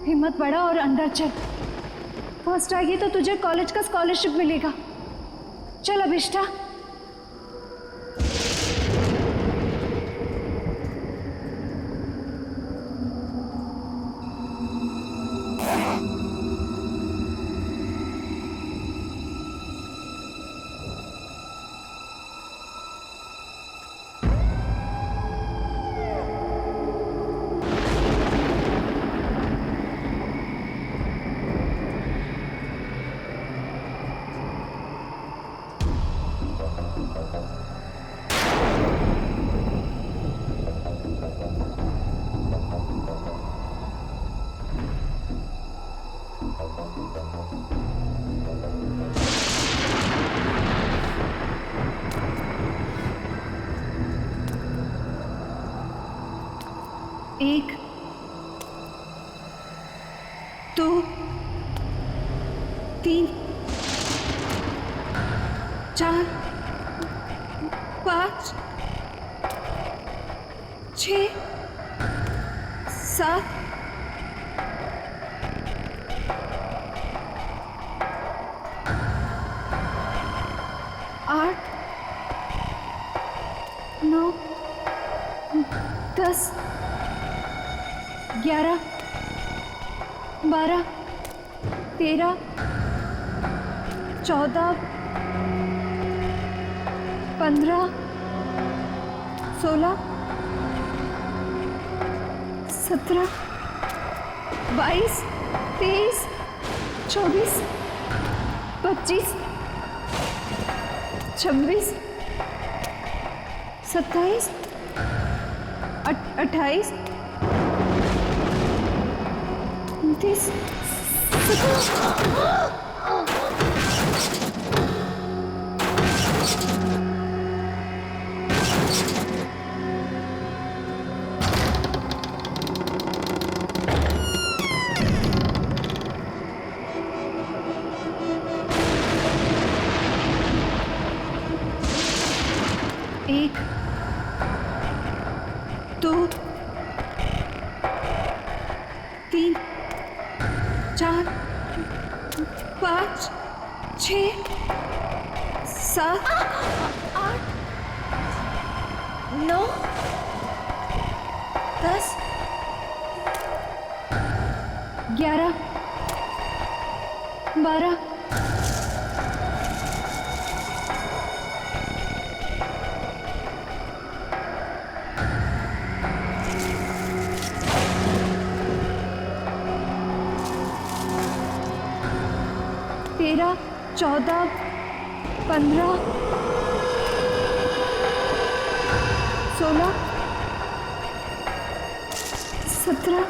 हिम्मत बढ़ा और अंदर चल। फर्स्ट आएगी तो तुझे कॉलेज का स्कॉलरशिप मिलेगा। चल अभिष्ठा। एक, दो, तीन, चार, पाँच, 6, 7, 8, 9, 10, 11, 12, 13, 14, 15, 16, 17, 22, 23, 24, 25, 26, 27, 28, 29, 1, 2, 3, 4, 5, 6, 7, 8, 9, 10, 11, 12, 13, 14, 15, 16, 17,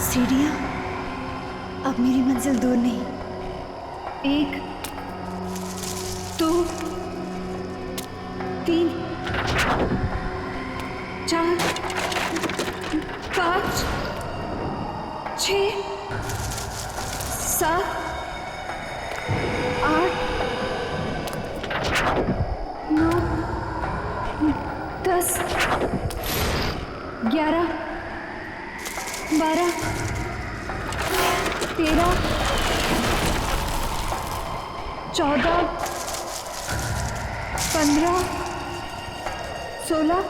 सीढ़ियाँ, अब मेरी मंजिल दूर नहीं। 1, 2, 3, 4, 5, 6, 7, 8, 9, 10, 11, 12, 13, 14, 15, 16,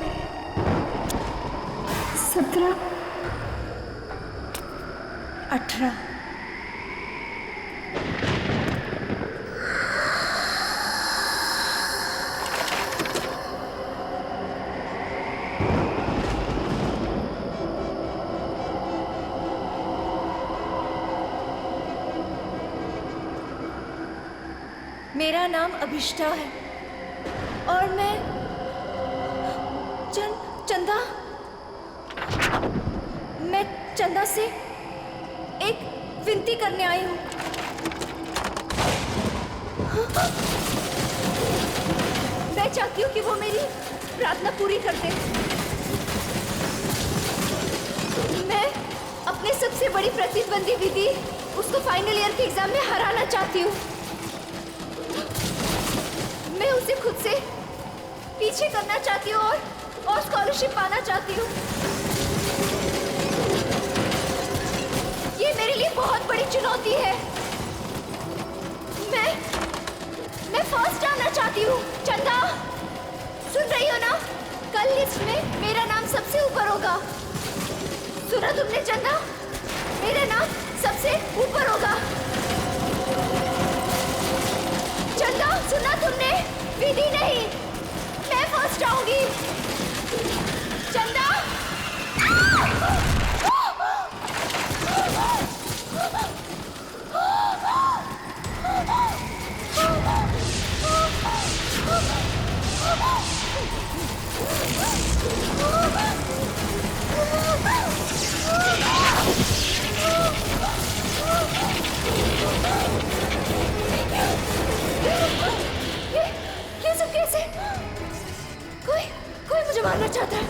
17, 18। मेरा नाम अभिष्ठा है और मैं चंदा से एक विनती करने आई हूँ। मैं चाहती हूँ कि वो मेरी प्रार्थना पूरी कर दे। मैं अपने सबसे बड़ी प्रतिद्वंदी विधि उसको फाइनल ईयर के एग्जाम में हराना चाहती हूँ। मैं खुद से पीछे करना चाहती हूँ और स्कॉलरशिप पाना चाहती हूँ। ये मेरे लिए बहुत बड़ी चुनौती है। मैं फर्स्ट आना चाहती हूँ। चंदा, सुन रही हो ना? कल लिस्ट में मेरा नाम सबसे ऊपर होगा। सुना तुमने चंदा? मेरा नाम सबसे ऊपर होगा। चंदा, सुना तुमने? विधि नहीं, मैं फर्स्ट आऊंगी। चंदा, ये सब कैसे? कोई मुझे मारना चाहता है।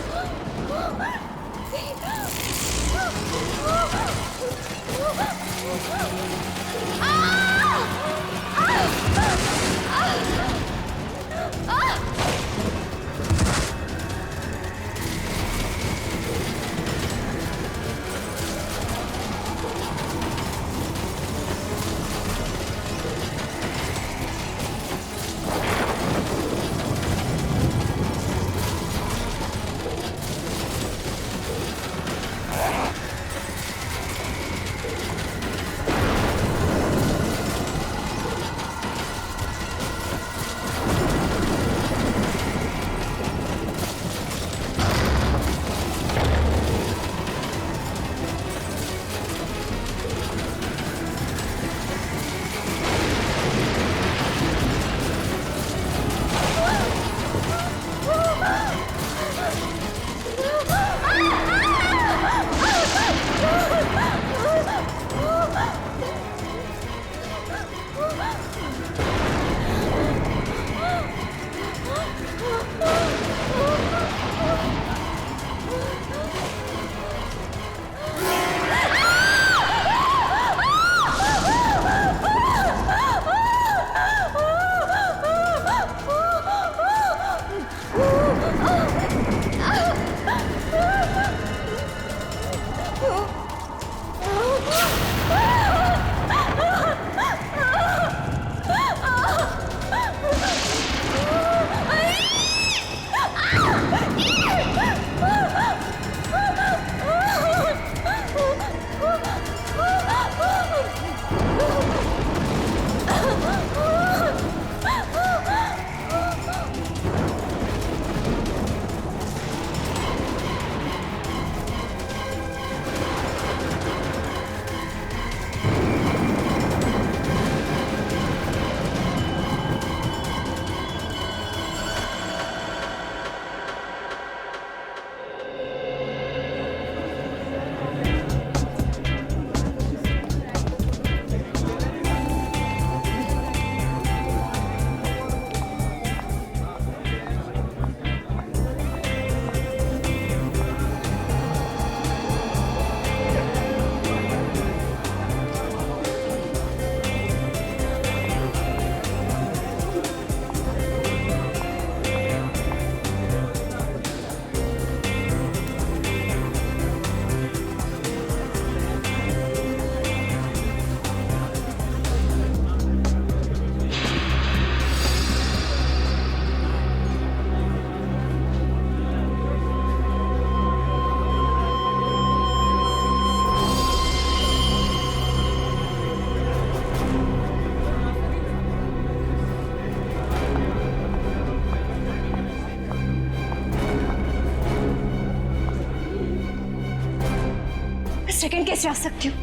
सेकंड कैसे आ सकती हूँ?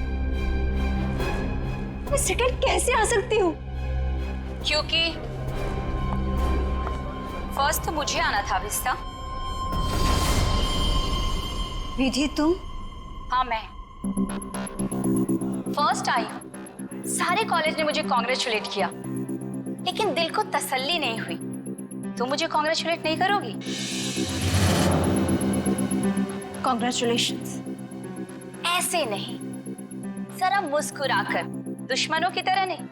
मैं सेकंड कैसे आ सकती हूँ? क्योंकि फर्स्ट तो मुझे आना था विस्ता। विधि तुम? हाँ, मैं फर्स्ट आई हूँ। सारे कॉलेज ने मुझे कॉन्ग्रेचुलेट किया, लेकिन दिल को तसल्ली नहीं हुई। तुम मुझे कॉन्ग्रेचुलेट नहीं करोगी? कॉन्ग्रेचुलेशंस। ऐसे नहीं, जरा मुस्कुराकर, दुश्मनों की तरह नहीं,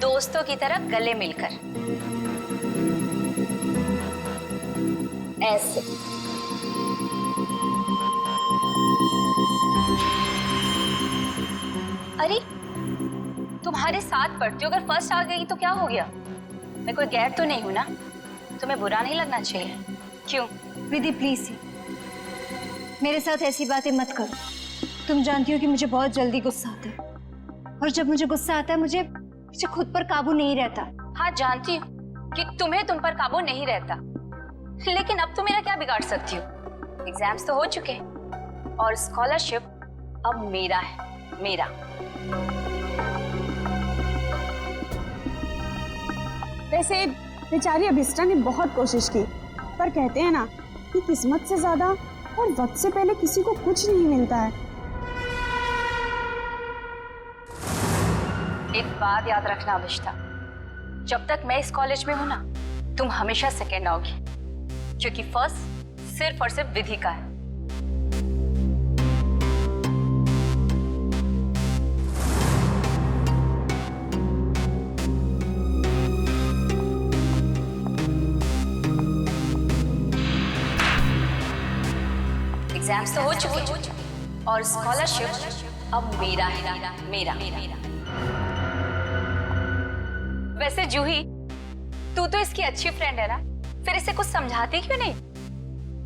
दोस्तों की तरह गले मिलकर। ऐसे। अरे तुम्हारे साथ पढ़ती हूँ, अगर फर्स्ट आ गई तो क्या हो गया? मैं कोई गैर तो नहीं हूँ ना, तुम्हें बुरा नहीं लगना चाहिए। क्यों? विधि प्लीज मेरे साथ ऐसी बातें मत करो। तुम जानती हो कि मुझे बहुत जल्दी गुस्सा आता है, और जब मुझे गुस्सा आता है मुझे खुद पर काबू नहीं रहता। हाँ जानती हूँ कि तुम्हें तुम पर काबू नहीं रहता, लेकिन अब तुम मेरा क्या बिगाड़ सकती हो? एग्जाम्स तो हो चुके हैं और स्कॉलरशिप अब मेरा है, मेरा। वैसे बेचारी अभिष्टा ने बहुत कोशिश की, पर कहते हैं ना कि किस्मत से ज्यादा और वक्त से पहले किसी को कुछ नहीं मिलता है। एक बात याद रखना अभिष्टा, जब तक मैं इस कॉलेज में हूं ना, तुम हमेशा सेकेंड आओगी, क्योंकि फर्स्ट सिर्फ और सिर्फ विधि का है। एग्जाम्स तो हो चुके हैं और स्कॉलरशिप अब मेरा है, मेरा। वैसे जूही, तू तो इसकी अच्छी फ्रेंड है ना, फिर इसे कुछ समझाती क्यों नहीं?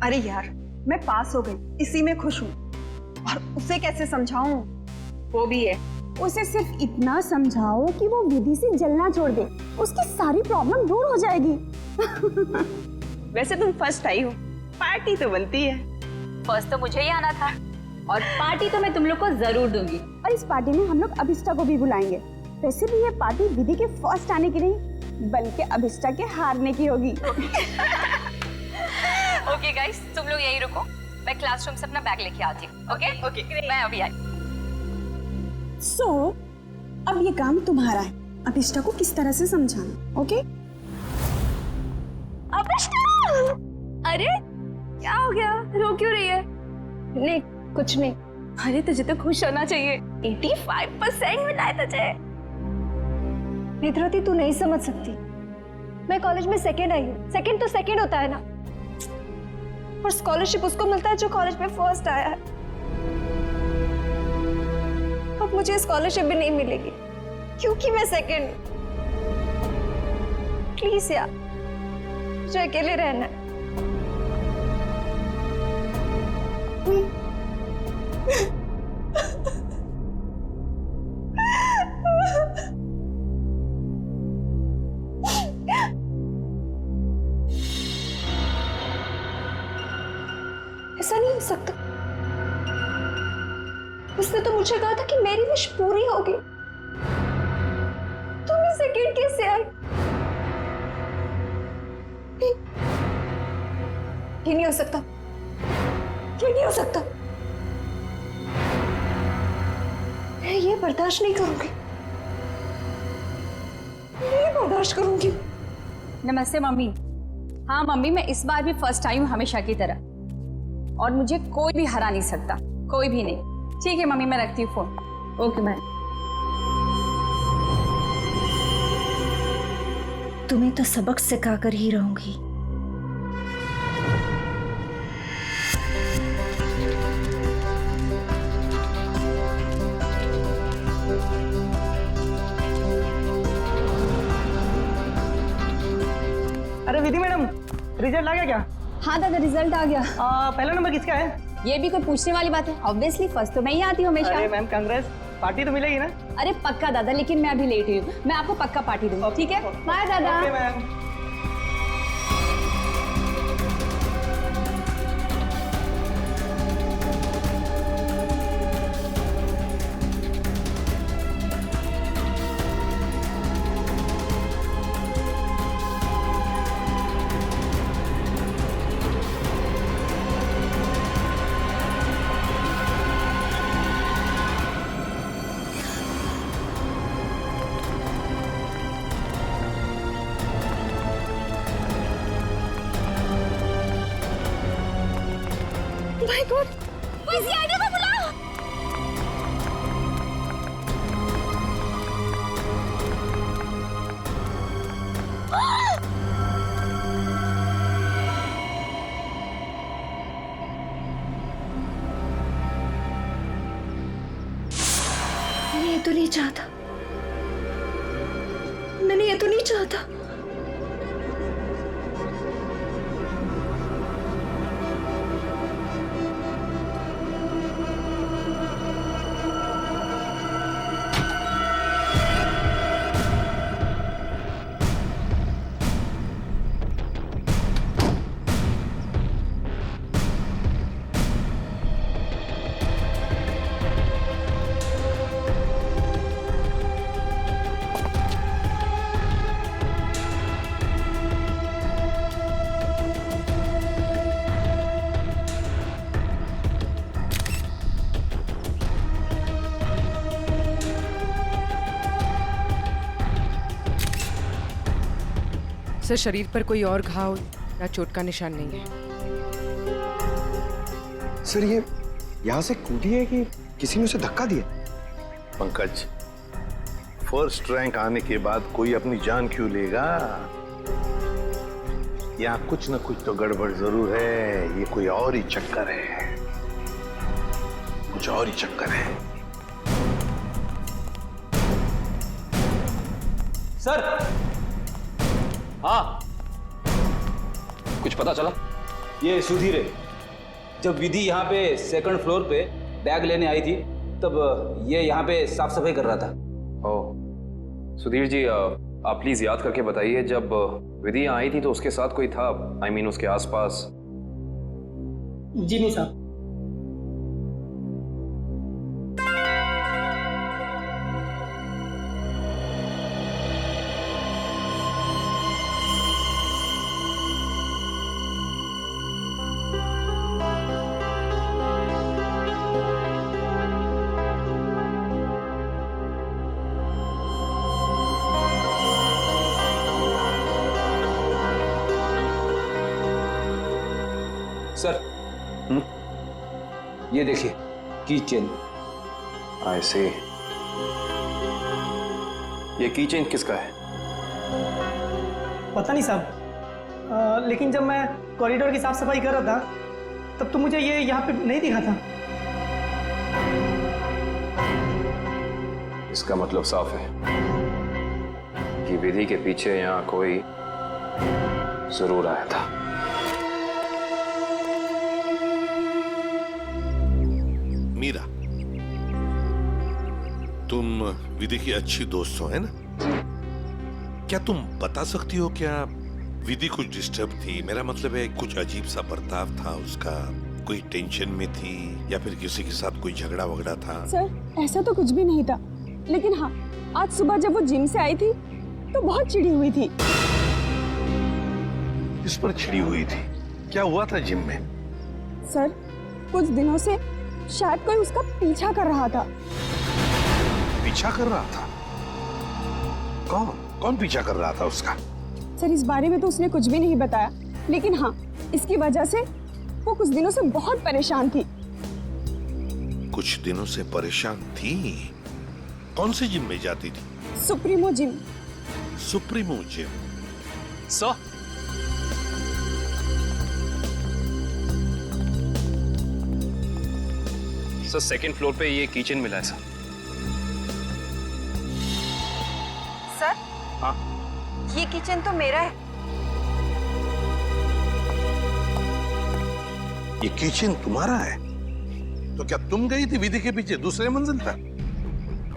अरे यार, मैं पास हो गई, इसी में खुश हूँ, और उसे कैसे समझाऊं? वो भी है, उसे सिर्फ इतना समझाओ कि वो विधि से जलना छोड़ दे, उसकी सारी प्रॉब्लम दूर हो जाएगी। वैसे तुम फर्स्ट आई हो, पार्टी तो बनती है। फर्स्ट तो मुझे ही आना था, और पार्टी तो मैं तुम लोग को जरूर दूंगी। और इस पार्टी में हम लोग अभिष्टा को भी बुलाएंगे। वैसे भी ये पार्टी विधि के फर्स्ट आने की नहीं, बल्कि अभिष्टा के हारने की होगी। ओके गाइस, तुम लोग यहीं रुको, मैं क्लासरूम से अपना बैग लेके आती हूँ। ओके, मैं अभी आई। सो अब ये काम तुम्हारा है, अभिष्टा को किस तरह से समझाना। ओके? अभिष्टा! अरे क्या हो गया, रो क्यों रही है? नहीं कुछ नहीं। अरे तुझे तो खुश होना चाहिए, 85% मिला है तुझे। निधरती तू नहीं समझ सकती, मैं कॉलेज में सेकंड आई हूँ। सेकंड तो सेकंड होता है ना, और स्कॉलरशिप उसको मिलता है जो कॉलेज में फर्स्ट आया है। अब मुझे स्कॉलरशिप भी नहीं मिलेगी क्योंकि मैं सेकंड। प्लीज यार, मुझे अकेले रहना है। ऐसा नहीं हो सकता। उसने तो मुझे कहा था कि मेरी विश पूरी होगी। तुम ही सेकंड कैसे आई? ये नहीं हो सकता, ये नहीं हो सकता। मैं ये बर्दाश्त नहीं करूंगी, ये बर्दाश्त करूंगी। नमस्ते मम्मी। हाँ मम्मी, मैं इस बार भी फर्स्ट आई हूँ हमेशा की तरह, और मुझे कोई भी हरा नहीं सकता, कोई भी नहीं। ठीक है मम्मी, मैं रखती हूँ फोन। Okay bye. तुम्हें तो सबक सिखाकर ही रहूंगी। अरे विधि मैडम, रिजल्ट आ गया क्या? हाँ दादा, रिजल्ट आ गया। पहला नंबर किसका है? ये भी कोई पूछने वाली बात है? ऑब्वियसली फर्स्ट तो मैं ही आती हूँ हमेशा। अरे मैम कांग्रेस, पार्टी तो मिलेगी ना? अरे पक्का दादा, लेकिन मैं अभी लेट हुई हूँ, मैं आपको पक्का पार्टी दूंगी। ठीक है, बाय दादा। Okay ma'am. माय गॉड, किसी आईडी को बुलाओ। चाहता, मैंने ये तो नहीं चाहता। सर, शरीर पर कोई और घाव या चोट का निशान नहीं है। सर, ये यहाँ से कूदी है कि किसी ने उसे धक्का दिया? पंकज, फर्स्ट रैंक आने के बाद कोई अपनी जान क्यों लेगा? यहाँ कुछ न कुछ तो गड़बड़ जरूर है। ये कोई और ही चक्कर है, कुछ और ही चक्कर है। सर, हाँ, कुछ पता चला? ये सुधीर है। जब विधि यहाँ पे सेकंड फ्लोर पे बैग लेने आई थी, तब ये यहाँ पे साफ सफाई कर रहा था। ओह, सुधीर जी, आप प्लीज याद करके बताइए, जब विधि यहाँ आई थी तो उसके साथ कोई था? I mean, उसके आसपास? जी नहीं साहब। सर, ये देखिए, की चेन। I see. ये की चेन किसका है? पता नहीं साहब, लेकिन जब मैं कॉरिडोर की साफ सफाई कर रहा था तब तो मुझे ये यहाँ पे नहीं दिखा था। इसका मतलब साफ है कि विधि के पीछे यहाँ कोई जरूर आया था। मीरा, तुम विधि की अच्छी दोस्त हो, है ना? क्या तुम बता सकती हो क्या विधि कुछ डिस्टर्ब थी? मेरा मतलब है, कुछ अजीब सा बर्ताव था उसका, कोई टेंशन में थी या फिर किसी के साथ कोई झगड़ा वगड़ा था? सर, ऐसा तो कुछ भी नहीं था, लेकिन हाँ, आज सुबह जब वो जिम से आई थी तो बहुत चिढ़ी हुई थी। इस पर छिड़ी हुई थी? क्या हुआ था जिम में? सर, कुछ दिनों से शायद कोई उसका पीछा कर रहा था। पीछा कर रहा था? कौन कौन पीछा कर रहा था उसका? सर, इस बारे में तो उसने कुछ भी नहीं बताया, लेकिन हाँ, इसकी वजह से वो कुछ दिनों से बहुत परेशान थी। कुछ दिनों से परेशान थी? कौन से जिम में जाती थी? Supremo gym. Supremo gym? Sir, second floor पे ये किचन मिला है सर। सर, हाँ, ये किचन तो मेरा है। ये किचन तुम्हारा है? तो क्या तुम गई थी विधि के पीछे दूसरे मंजिल पर?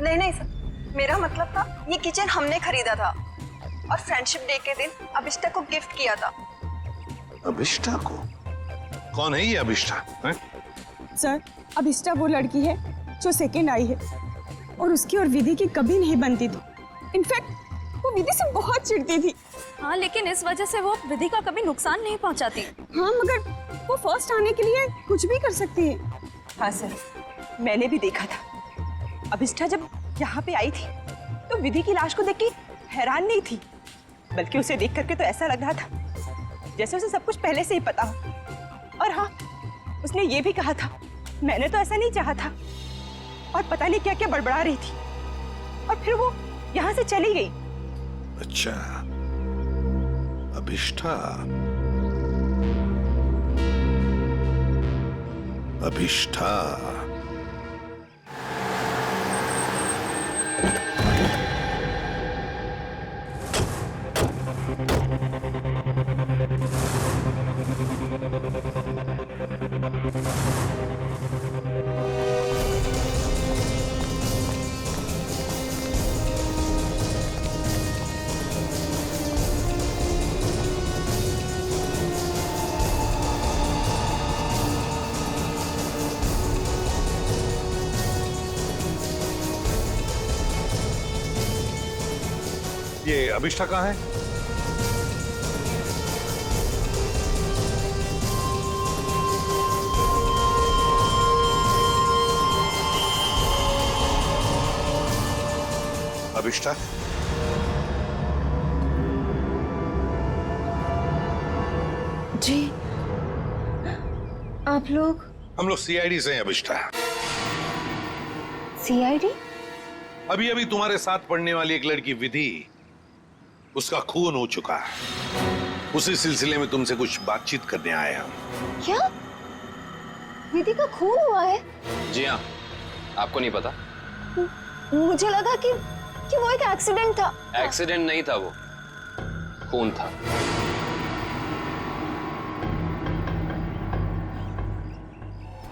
नहीं सर, मेरा मतलब था ये किचन हमने खरीदा था और फ्रेंडशिप डे के दिन अभिष्टा को गिफ्ट किया था। अभिष्टा को? कौन है ये अभिष्टा? सर, अभिष्टा वो लड़की है जो सेकंड आई है और उसकी और विधि की कभी नहीं बनती थी। इनफैक्ट वो विधि से बहुत चिढ़ती थी। हाँ, लेकिन इस वजह से वो विधि का कभी नुकसान नहीं पहुंचाती। हाँ, मगर वो फर्स्ट आने के लिए कुछ भी कर सकती है। हाँ सर, मैंने भी देखा था। अभिष्टा जब यहाँ पे आई थी तो विधि की लाश को देख के हैरान नहीं थी, बल्कि उसे देख करके तो ऐसा लग रहा था जैसे उसे सब कुछ पहले से ही पता हो। और हाँ, उसने ये भी कहा था, मैंने तो ऐसा नहीं चाहा था, और पता नहीं क्या क्या बड़बड़ा रही थी, और फिर वो यहाँ से चली गई। अच्छा, अभिष्टा। अभिष्टा ये अभिष्ठा कहाँ है? अभिष्ठा, जी आप लोग? हम लोग सीआईडी से हैं अभिष्ठा। सीआईडी? अभी अभी तुम्हारे साथ पढ़ने वाली एक लड़की विधि, उसका खून हो चुका है। उसी सिलसिले में तुमसे कुछ बातचीत करने आए हम। क्या विधि का खून हुआ है? जी हाँ, आपको नहीं पता? मुझे लगा कि वो एक एक्सीडेंट था। एक्सीडेंट नहीं था, वो खून था।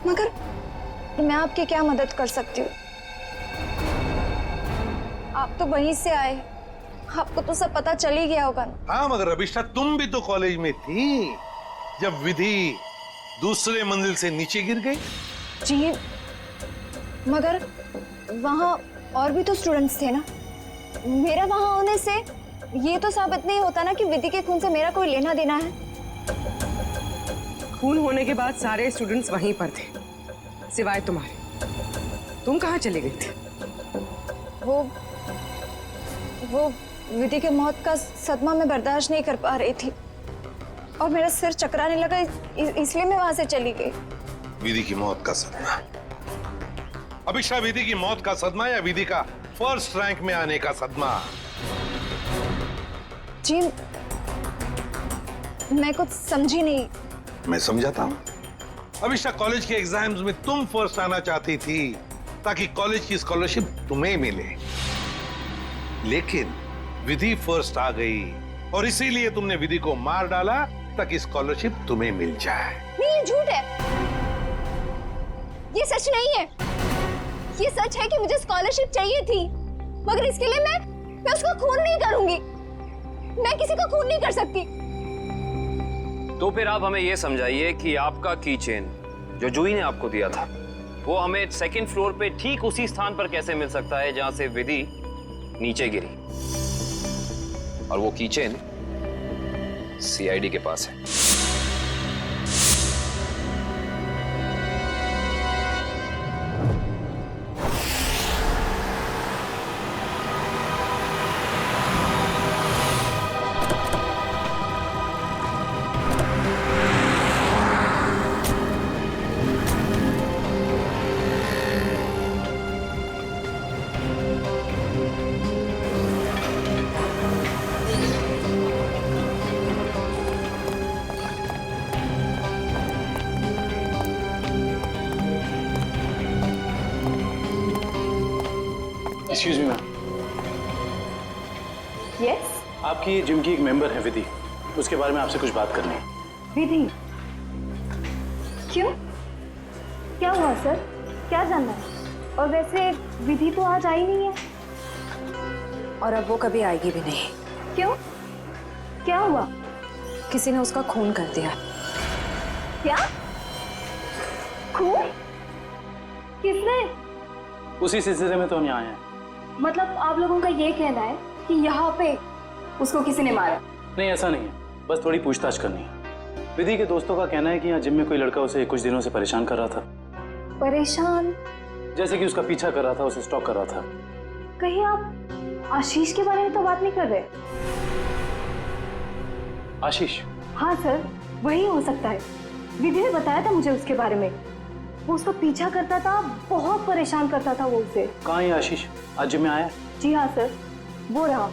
मगर मैं आपकी क्या मदद कर सकती हूँ? आप तो वहीं से आए, आपको तो सब पता चल ही गया होगा ना। हाँ, मगर अभिष्ठा तुम भी तो कॉलेज में थी जब विधि दूसरे मंजिल से नीचे गिर गई। जी, मगर वहाँ और भी तो स्टूडेंट्स थे ना। मेरा वहाँ होने से ये तो साबित नहीं होता ना कि विधि के खून से मेरा कोई लेना देना है। खून होने के बाद सारे स्टूडेंट्स वहीं पर थे, सिवाय तुम्हारे। तुम कहाँ चले गए थे? वो विधि के मौत का सदमा मैं बर्दाश्त नहीं कर पा रही थी और मेरा सिर चकराने लगा, इसलिए मैं वहां से चली गई। विधि की मौत का सदमा? अभिष्ठा, विधि की मौत का सदमा या विधि का फर्स्ट रैंक में आने का सदमा? जी, मैं कुछ समझी नहीं। मैं समझाता हूँ। अभिष्ठा, कॉलेज के एग्जाम्स में तुम फर्स्ट आना चाहती थी ताकि कॉलेज की स्कॉलरशिप तुम्हें मिले, लेकिन विधि फर्स्ट आ गई और इसीलिए तुमने विधि को मार डाला ताकि स्कॉलरशिप तुम्हें मिल जाए। नहीं, ये झूठ है, ये सच नहीं है। ये सच है कि मुझे स्कॉलरशिप चाहिए थी, मगर इसके लिए मैं उसका खून नहीं करूंगी। मैं किसी का खून नहीं कर सकती। तो फिर आप हमें यह समझाइए कि आपका की चेन जो जूही ने आपको दिया था, वो हमें सेकंड फ्लोर पे ठीक उसी स्थान पर कैसे मिल सकता है जहां से विधि नीचे गिरी, और वो की चेन सीआईडी के पास है। Excuse me ma'am. यस, आपकी जिम की एक मेंबर है विधि, उसके बारे में आपसे कुछ बात करनी है। विधि? क्यों? क्या हुआ सर? क्या जानना है? और वैसे विधि तो आज आई नहीं है। और अब वो कभी आएगी भी नहीं। क्यों? क्या हुआ? किसी ने उसका खून कर दिया। क्या? खून? किसने? उसी सिलसिले में तो हम यहाँ आए हैं। मतलब आप लोगों का ये कहना है कि यहाँ पे उसको किसी ने मारा? नहीं, ऐसा नहीं है, बस थोड़ी पूछताछ करनी है। विधि के दोस्तों का कहना है कि यहाँ जिम में कोई लड़का उसे कुछ दिनों से परेशान कर रहा था। परेशान? जैसे कि उसका पीछा कर रहा था, उसे स्टॉक कर रहा था। कहीं आप आशीष के बारे में तो बात नहीं कर रहे? आशीष? हाँ सर, वही हो सकता है। विधि ने बताया था मुझे उसके बारे में। वो उसका पीछा करता था, बहुत परेशान करता था वो उसे। कहाँ है आशीष? आज जिम में आया? जी हाँ सर, वो रहा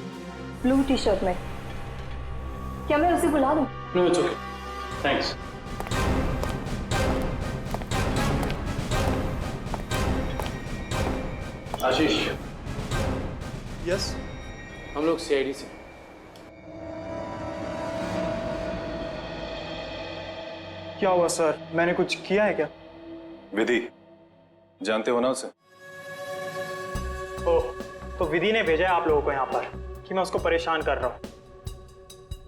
ब्लू टी शर्ट में। क्या मैं उसे बुला दूं? No, it's okay, thanks. Ashish? Yes, हम लोग सीआईडी से। क्या हुआ सर? मैंने कुछ किया है क्या? विधि, जानते हो ना उसे? ओह, तो विधि ने भेजा है आप लोगों को यहाँ पर कि मैं उसको परेशान कर रहा हूँ।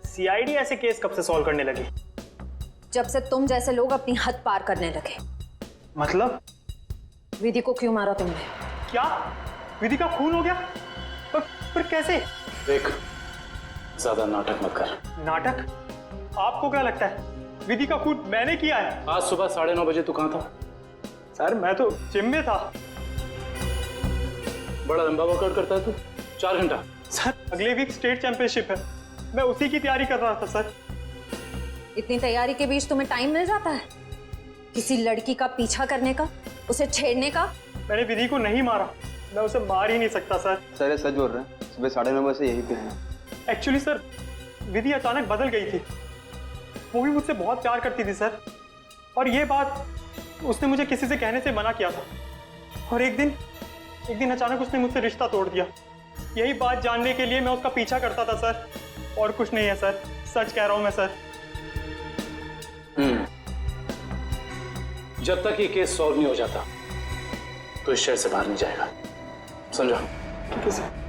सीआईडी ऐसे केस कब से सॉल्व करने लगी? जब से तुम जैसे लोग अपनी हद पार करने लगे। मतलब? विधि को क्यों मारा तुमने? क्या? विधि का खून हो गया? पर कैसे? देख, ज्यादा नाटक मत कर। नाटक? आपको क्या लगता है विधि का खून मैंने किया है? आज सुबह 9:30 बजे तू कहाँ था? सर मैं तो जिम में था। बड़ा लंबा वर्कआउट करता है तू, 4 घंटा। सर अगले वीक स्टेट चैंपियनशिप है, मैं उसी की तैयारी कर रहा था सर। इतनी तैयारी के बीच तुम्हें टाइम मिल जाता है किसी लड़की का पीछा करने का, उसे छेड़ने का? मैंने विधि को नहीं मारा, मैं उसे मार ही नहीं सकता सर। सर ये सच बोल रहे हैं, सुबह 9:30 बजे यहीं पे हैं। एक्चुअली सर विधि अचानक बदल गई थी, वो भी मुझसे बहुत प्यार करती थी सर, और ये बात उसने मुझे किसी से कहने से मना किया था, और एक दिन अचानक उसने मुझसे रिश्ता तोड़ दिया। यही बात जानने के लिए मैं उसका पीछा करता था सर, और कुछ नहीं है सर, सच कह रहा हूं मैं सर। जब तक ये केस सॉल्व नहीं हो जाता तो इस शहर से बाहर नहीं जाएगा, समझा? ठीक है सर।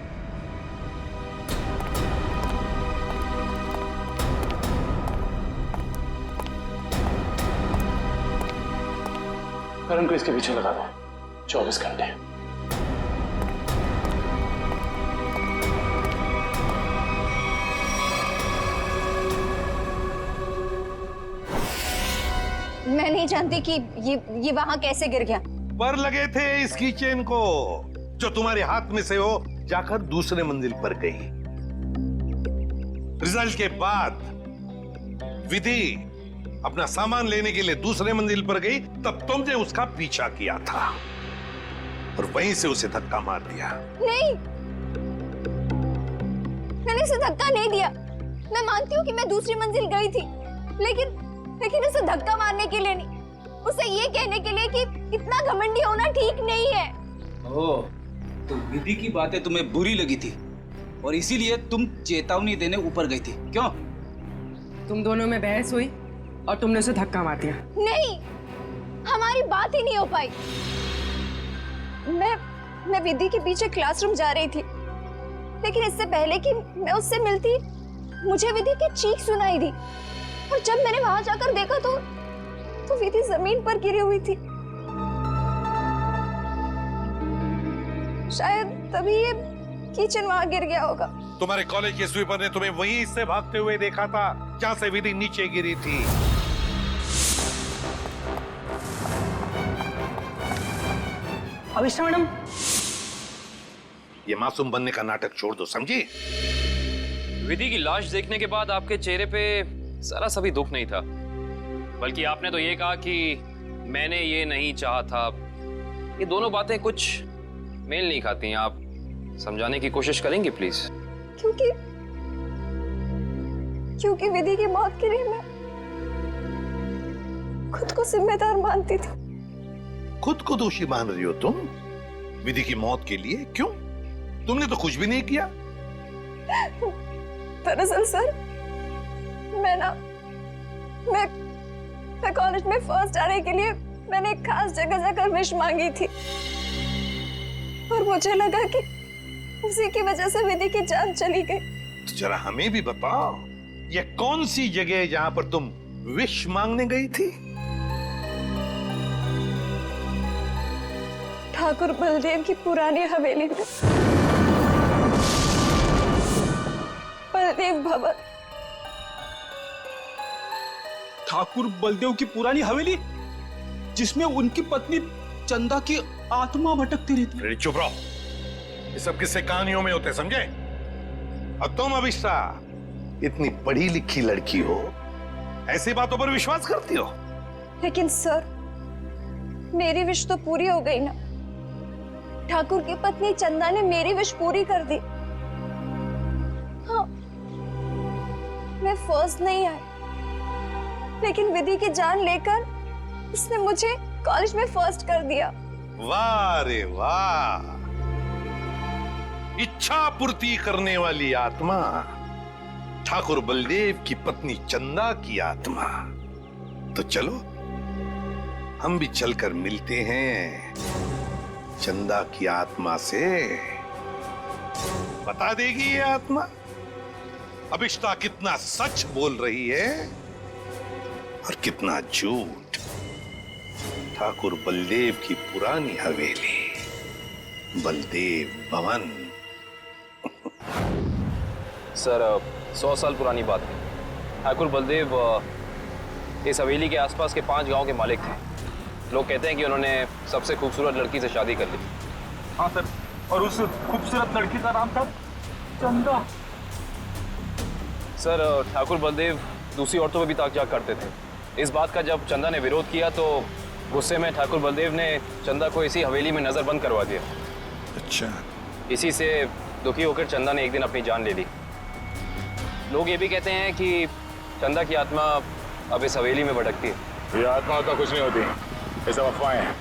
करण को इसके पीछे लगा दो 24 घंटे। मैं नहीं जानती कि ये वहां कैसे गिर गया। पर लगे थे इसकी चेन को, जो तुम्हारे हाथ में से हो जाकर दूसरे मंजिल पर गई। रिजल्ट के बाद विधि अपना सामान लेने के लिए दूसरे मंजिल पर गई, तब तुमने उसका पीछा किया था और वहीं से उसे धक्का मार दिया। नहीं, मैंने उसे धक्का नहीं दिया। मैं मानती हूँ कि मैं दूसरी मंजिल गई थी, लेकिन उसे धक्का मारने के लिए नहीं, उसे ये कहने के लिए कि इतना घमंडी होना ठीक नहीं है। ओह, तो विधि की बातें तुम्हें बुरी लगी थी और इसीलिए तुम चेतावनी देने ऊपर गई थी, क्यों? तुम दोनों में बहस हुई और तुमने उसे धक्का मार दिया। नहीं, हमारी बात ही नहीं हो पाई। मैं विधि के पीछे क्लासरूम जा रही थी, लेकिन इससे पहले कि मैं उससे मिलती मुझे विधि की चीख सुनाई दी, और जब मैंने वहां जाकर देखा तो विधि जमीन पर गिरी हुई थी। शायद तभी ये किचन वहां गिर गया होगा। तुम्हारे कॉलेज के स्वीपर ने तुम्हें वहीं से भागते हुए देखा था जहां से विधि नीचे गिरी थी। अभिष्ठा मैडम, ये मासूम बनने का नाटक छोड़ दो, समझी? विधि की लाश देखने के बाद आपके चेहरे पे सारा सभी दुख नहीं था, बल्कि आपने तो ये कहा कि मैंने ये नहीं चाहा था। ये दोनों बातें कुछ मेल नहीं खाती हैं। आप समझाने की कोशिश करेंगे प्लीज? क्योंकि विधि की मौत के लिए मैं खुद को जिम्मेदार मानती थी। खुद को दोषी मान रही हो तुम विधि की मौत के लिए? क्यों? तुमने तो कुछ भी नहीं किया। दरअसल सर, मैं कॉलेज में फर्स्ट आने के लिए मैंने एक खास जगह जाकर विश मांगी थी, और मुझे लगा कि उसी की वजह से विधि की जान चली गई। तो जरा हमें भी बताओ, ये कौन सी जगह है जहां पर तुम विश मांगने गई थी? ठाकुर बलदेव की पुरानी हवेली में, बलदेव भवन। ठाकुर बलदेव की पुरानी हवेली, जिसमें उनकी पत्नी चंदा की आत्मा भटकती रहती। अरे चुप रहो, ये सब किस्से कहानियों में होते, समझे? और तुम अभिष्ठा इतनी पढ़ी लिखी लड़की हो, ऐसी बातों पर विश्वास करती हो? लेकिन सर, मेरी विश तो पूरी हो गई ना। ठाकुर की पत्नी चंदा ने मेरी विश पूरी कर दी। हाँ, मैं फर्स्ट नहीं आई, लेकिन विधि की जान लेकर उसने मुझे कॉलेज में फर्स्ट कर दिया। वाह रे वाह, इच्छा पूर्ति करने वाली आत्मा, ठाकुर बलदेव की पत्नी चंदा की आत्मा। तो चलो हम भी चलकर मिलते हैं चंदा की आत्मा से। बता देगी ये आत्मा अभिष्टा कितना सच बोल रही है और कितना झूठ। ठाकुर बलदेव की पुरानी हवेली, बलदेव भवन। सर 100 साल पुरानी बात है। ठाकुर बलदेव इस हवेली के आसपास के 5 गांव के मालिक थे। लोग कहते हैं कि उन्होंने सबसे खूबसूरत लड़की से शादी कर ली। हाँ सर, और उस खूबसूरत लड़की का नाम था चंदा। सर ठाकुर बलदेव दूसरी औरतों पे भी ताक झाक करते थे। इस बात का जब चंदा ने विरोध किया तो गुस्से में ठाकुर बलदेव ने चंदा को इसी हवेली में नजरबंद करवा दिया। अच्छा। इसी से दुखी होकर चंदा ने एक दिन अपनी जान ले ली। लोग ये भी कहते हैं कि चंदा की आत्मा अब इस हवेली में भटकती है। ये आत्मा तो कुछ नहीं होती, ये सब अफवाहें हैं।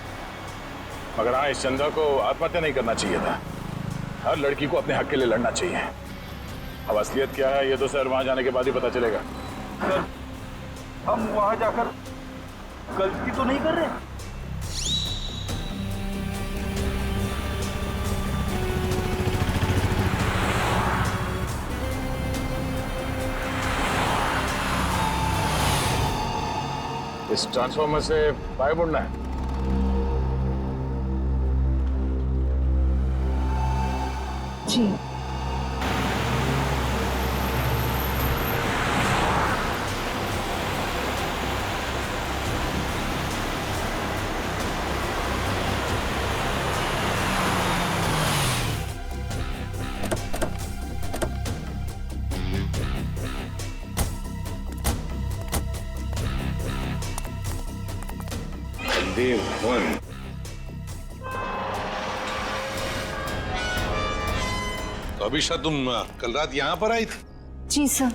मगर हाँ, इस चंदा को आत्महत्या नहीं करना चाहिए था। हर लड़की को अपने हक के लिए लड़ना चाहिए। अब असलियत क्या है ये तो सर वहां जाने के बाद ही पता चलेगा। सर हम वहां जाकर गलती तो नहीं कर रहे? इस ट्रांसफॉर्मर से बाहर मुड़ना है। जी। बलदेव भवन। तो अभिषा तुम कल रात यहाँ पर आई थी? जी सर।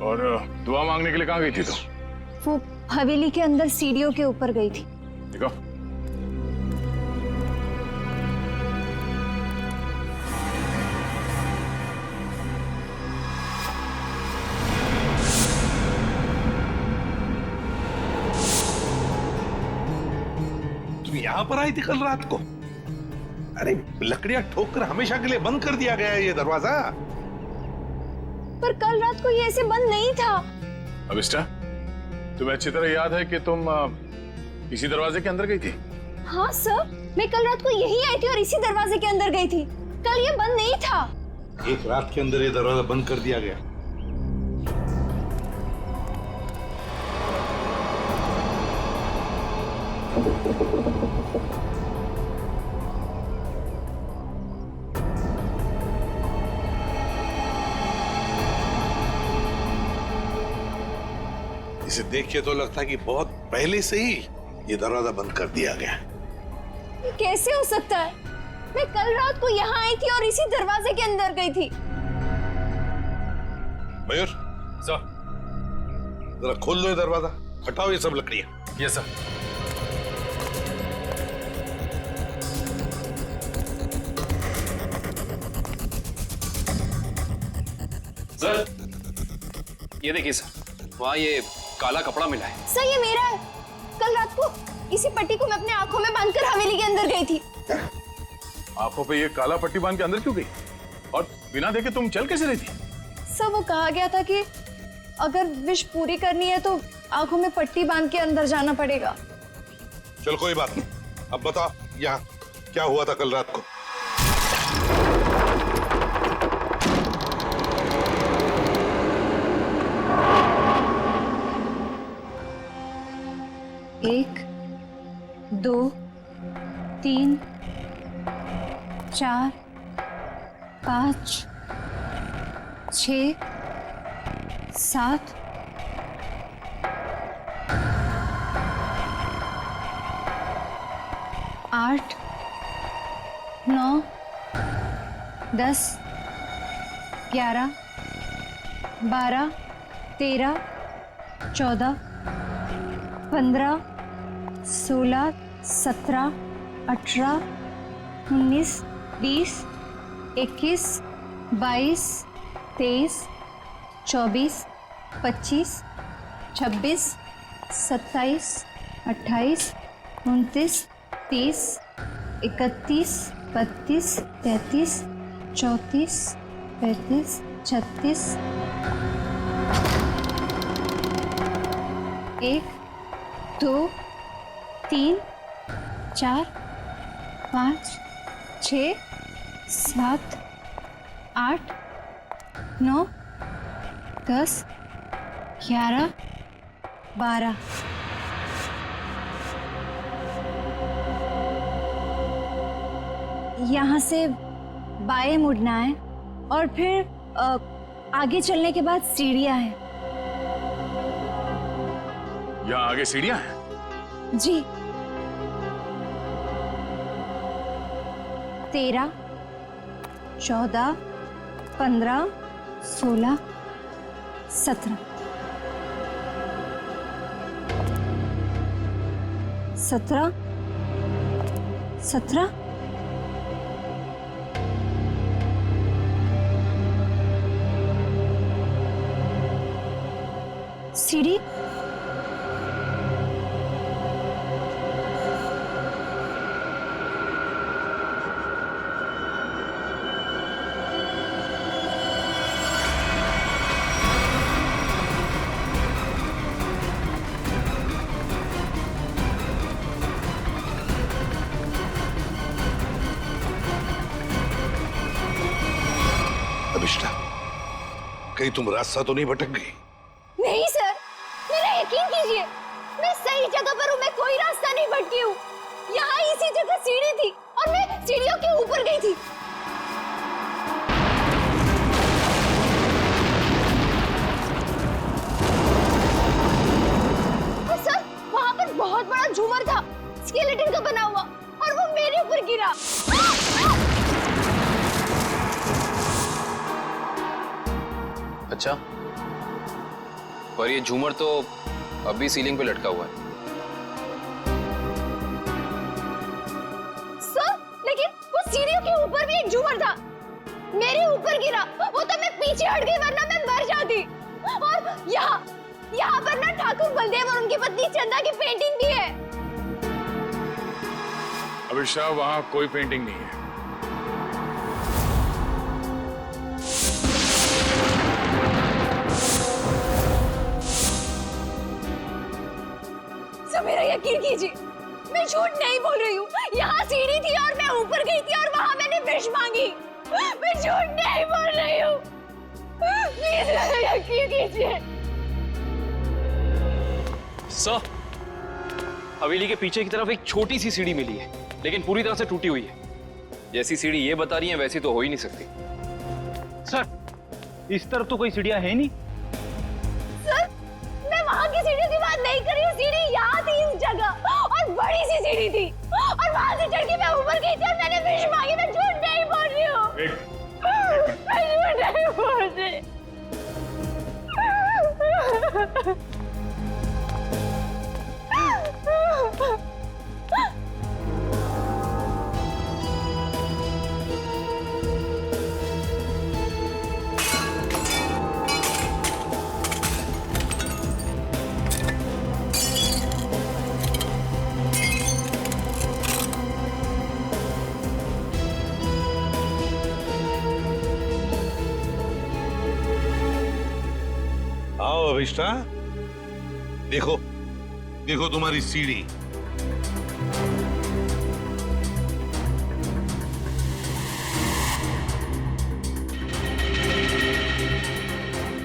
और दुआ मांगने के लिए कहाँ गई थी तुम? वो हवेली के अंदर सीढ़ियों के ऊपर गई थी। देखो तुम यहाँ पर आई थी कल रात को? अरे लकड़ियां ठोककर हमेशा के लिए बंद कर दिया गया है ये दरवाजा। पर कल रात को ये ऐसे बंद नहीं था। अभिष्टा, तुम्हें अच्छी तरह याद है कि तुम इसी दरवाजे के अंदर गई थी? हाँ सर, मैं कल रात को यही आई थी और इसी दरवाजे के अंदर गई थी। कल ये बंद नहीं था। एक रात के अंदर ये दरवाजा बंद कर दिया गया। इसे देख के तो लगता है कि बहुत पहले से ही ये दरवाजा बंद कर दिया गया। ये कैसे हो सकता है? मैं कल रात को यहाँ आई थी और इसी दरवाजे के अंदर गई थी। मयूर सर, जरा खोल दो ये दरवाजा, हटाओ ये सब लकड़ियां। Yes sir. सर ये देखिए सर, वहाँ ये काला कपड़ा मिला है। सर ये मेरा है। कल रात को इसी पट्टी को मैं अपने आंखों में बांधकर हवेली के अंदर गई थी। आंखों पे ये काला पट्टी बांध के अंदर क्यों गई? और बिना देखे तुम चल कैसे रही थी? सर वो कहा गया था कि अगर विश पूरी करनी है तो आंखों में पट्टी बांध के अंदर जाना पड़ेगा। चल कोई बात नहीं, अब बता यहाँ क्या हुआ था कल रात को? एक, दो, तीन, चार, 5, 6, 7, 8, 9, 10, 11, 12, 13, 14, 15, 16, 17, 18, 19, 20, 21, 22, 23, 24, 25, 26, 27, 28, 29, 30, 31, 32, 33, 34, 35, 36, 1, 2, 3, 4, 5, 6, 7, 8, 9, 10, 11, 12। यहाँ से बाएं मुड़ना है और फिर आगे चलने के बाद सीढ़ियाँ हैं। यहाँ आगे सीढ़ियाँ हैं? जी। 13, 14, 15, 16, 17, 17, 17, सीढ़ी अभिष्टा, कहीं तुम रास्ता तो नहीं भटक गई? नहीं सर, मेरा यकीन कीजिए, मैं सही जगह पर हूँ। मैं कोई रास्ता नहीं भटकी हूँ। यहाँ इसी जगह सीढ़ी थी और मैं सीढ़ियों के ऊपर गई थी। और सर, वहाँ पर बहुत बड़ा झूमर था, स्केलेटन का बना हुआ, और वो मेरे ऊपर गिरा। अच्छा, पर ये झूमर तो अभी सीलिंग पे लटका हुआ है। सर, लेकिन वो सीढ़ियों के ऊपर भी एक झूमर था, मेरे ऊपर गिरा। वो तो मैं पीछे हट गई, वरना मैं मर जाती। और यहाँ पर ना ठाकुर बलदेव और उनकी पत्नी चंदा की पेंटिंग भी है। अभिषा, वहाँ कोई पेंटिंग नहीं है। मेरा यकीन कीजिए, मैं झूठ नहीं बोल रही हूँ। यहाँ सीढ़ी थी और मैं ऊपर गई थी और वहाँ मैंने विश मांगी। मैं झूठ नहीं बोल रही हूँ। प्लीज मेरा यकीन कीजिए। सर, हवेली के पीछे की तरफ एक छोटी सी सीढ़ी मिली है, लेकिन पूरी तरह से टूटी हुई है। जैसी सीढ़ी ये बता रही है वैसी तो हो ही नहीं सकती। सर, इस तरफ तो कोई सीढ़ियाँ है नहीं। सर, मैं वहाँ की सीढ़ी की बात नहीं कर रही हूँ। सीढ़ी यहाँ थी इस जगह, और बड़ी सी सीढ़ी थी, और वहाँ से चढ़ के मैं ऊपर गई थी और मैंने विश मांगी। मैं झूठ नहीं बोल रही हूँ। मैं झूठ नहीं बोल रही। आओ अभिष्टा, देखो देखो तुम्हारी सीढ़ी। ये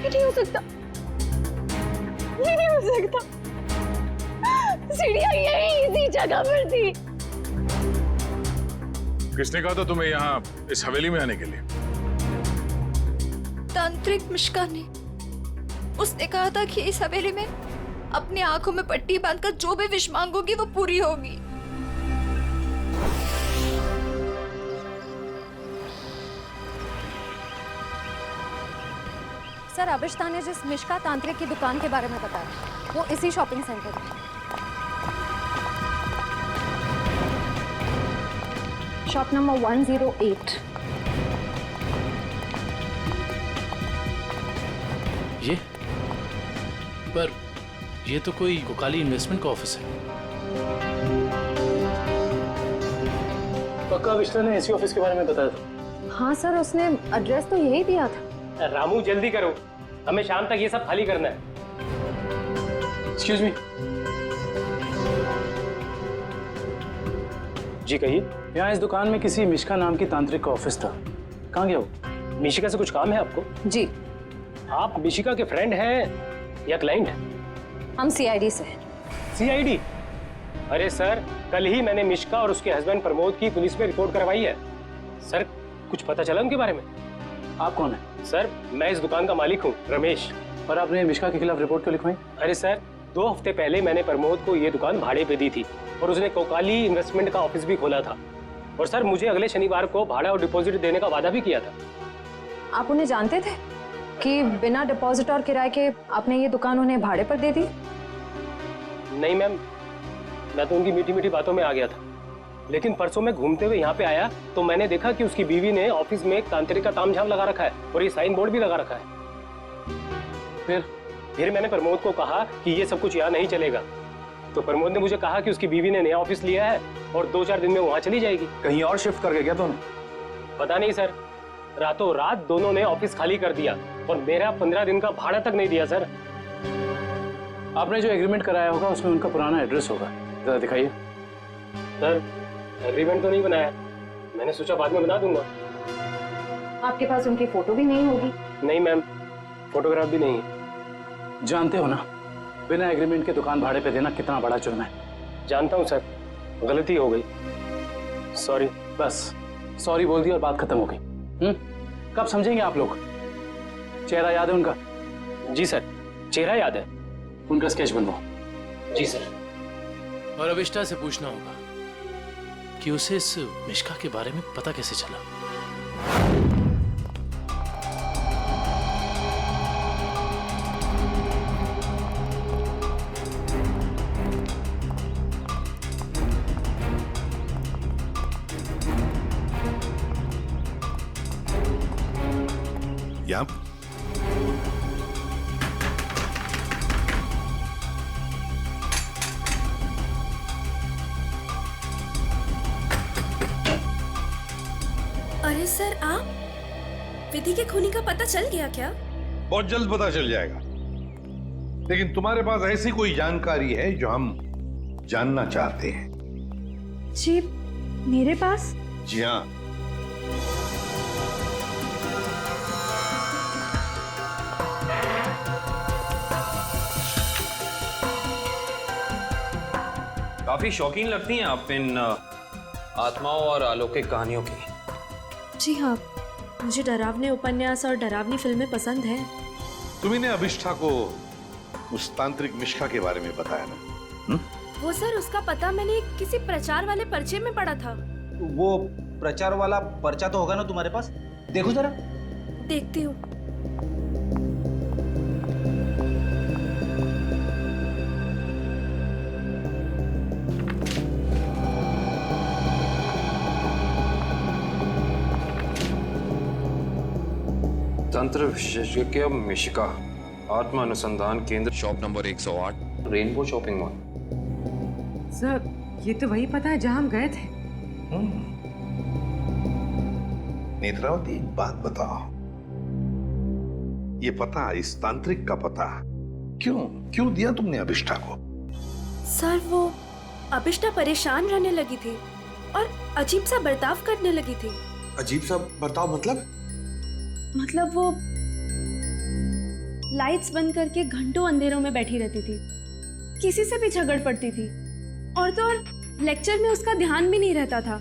नहीं हो सकता, ये नहीं हो सकता। सीढ़ियाँ यही इसी जगह पर थी। किसने कहा था तुम्हें यहाँ इस हवेली में आने के लिए? तांत्रिक मिश्का ने। उसने कहा था कि इस हवेली में अपनी आंखों में पट्टी बांधकर जो भी विश मांगोगी वो पूरी होगी। सर, अभिष्टा ने जिस मिश्का तांत्रिक की दुकान के बारे में बताया, वो इसी शॉपिंग सेंटर में। Shop number 108। ये पर ये तो कोई कोकाली इन्वेस्टमेंट का ऑफिस है। पक्का विष्णु ने इसी ऑफिस के बारे में बताया था। हाँ सर, उसने एड्रेस तो यही दिया था। रामू जल्दी करो, हमें शाम तक ये सब खाली करना है। Excuse me. जी कहिए। यहाँ इस दुकान में किसी मिश्का नाम की तांत्रिक का ऑफिस था, कहाँ गया वो? मिशिका से कुछ काम है आपको? जी, आप मिशिका के फ्रेंड हैं या क्लाइंट हैं? हम सीआईडी से हैं। सीआईडी? अरे सर, कल ही मैंने मिशिका और उसके हस्बैंड प्रमोद की पुलिस में रिपोर्ट करवाई है। सर, कुछ पता चला उनके बारे में? आप कौन है? सर, मैं इस दुकान का मालिक हूँ, रमेश। और आपने मिश्का के खिलाफ रिपोर्ट क्यों लिखवाई? अरे सर, 2 हफ्ते पहले मैंने प्रमोद को ये दुकान भाड़े पे दी थी और उसने कोकाली इन्वेस्टमेंट का ऑफिस भी खोला था। और सर, मुझे अगले शनिवार को भाड़ा और डिपॉजिट देने का वादा भी किया था। आप उन्हें जानते थे कि बिना डिपॉजिट और किराए के आपने ये दुकान उन्हें भाड़े पर दे दी? नहीं मैम, मैं तो उनकी मीठी मीठी बातों में आ गया था। लेकिन परसों मैं घूमते हुए यहाँ पे आया तो मैंने देखा कि उसकी बीवी ने ऑफिस में एक तांत्रिक का तामझाम लगा रखा है और ये साइन बोर्ड भी लगा रखा है। फिर मैंने प्रमोद को कहा कि ये सब कुछ यहाँ नहीं चलेगा। तो प्रमोद ने मुझे कहा कि उसकी बीवी ने नया ऑफिस लिया है और 2-4 दिन में वहाँ चली जाएगी। कहीं और शिफ्ट करके क्या दोनों? पता नहीं सर, रातों रात दोनों ने ऑफिस खाली कर दिया और मेरा 15 दिन का भाड़ा तक नहीं दिया। सर, आपने जो एग्रीमेंट कराया होगा उसमें उनका पुराना एड्रेस होगा, जरा दिखाइए। सर, एग्रीमेंट तो नहीं बनाया, मैंने सोचा बाद में बना दूंगा। आपके पास उनकी फोटो भी नहीं होगी? नहीं मैम, फोटोग्राफ भी नहीं है। जानते हो ना, बिना एग्रीमेंट के दुकान भाड़े पे देना कितना बड़ा जुर्म है। जानता हूँ सर, गलती हो गई, सॉरी। बस सॉरी बोल दी और बात खत्म हो गई। कब समझेंगे आप लोग? चेहरा याद है उनका? जी सर, चेहरा याद है। उनका स्केच बनवाओ। जी सर। और अविष्टा से पूछना होगा कि उसे इस मिश्का के बारे में पता कैसे चला। या अरे सर, आप? विधि के खूनी का पता चल गया क्या? बहुत जल्द पता चल जाएगा, लेकिन तुम्हारे पास ऐसी कोई जानकारी है जो हम जानना चाहते हैं? जी, मेरे पास? जी हाँ। काफी शौकीन लगती हैं आप इन आत्माओं और अलौकिक कहानियों की। जी हाँ, मुझे डरावने उपन्यास और डरावनी फिल्में पसंद हैं। तुम्ही अभिष्ठा को उस तांत्रिक मिश्का के बारे में बताया ना? वो सर, उसका पता मैंने किसी प्रचार वाले पर्चे में पढ़ा था। वो प्रचार वाला पर्चा तो होगा ना तुम्हारे पास? देखो जरा। देखती हूँ। तंत्र विशेषज्ञ मिशिका, आत्मा अनुसंधान केंद्र, shop number 108, rainbow shopping mall. Sir, ये तो वही पता है जहां हम गए थे। नेत्रावती, एक बात बताओ, ये पता, इस तांत्रिक का पता क्यों दिया तुमने अभिष्ठा को? सर, वो अभिष्ठा परेशान रहने लगी थी और अजीब सा बर्ताव करने लगी थी। अजीब सा बर्ताव मतलब वो लाइट्स बंद करके घंटों अंधेरों में बैठी रहती थी, किसी से भी झगड़ पड़ती थी, और तो और लेक्चर में उसका ध्यान भी नहीं रहता था।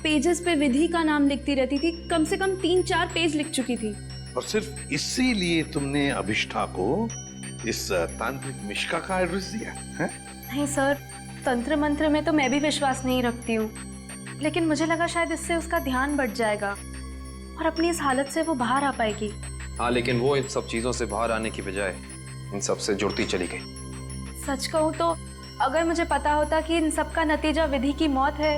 पेजेस पे विधि का नाम लिखती रहती थी, कम से कम 3-4 पेज लिख चुकी थी। और सिर्फ इसीलिए तुमने अभिष्ठा को इस तांत्रिक मिश्का का एड्रेस दिया है? नहीं सर, तंत्र मंत्र में तो मैं भी विश्वास नहीं रखती हूँ, लेकिन मुझे लगा शायद इससे उसका ध्यान बढ़ जाएगा और अपनी इस हालत से वो बाहर आ पाएगी। हाँ, लेकिन वो इन सब चीजों से बाहर आने की बजाय इन सब से जुड़ती चली गई। सच कहूँ तो अगर मुझे पता होता कि इन सब का नतीजा विधि की मौत है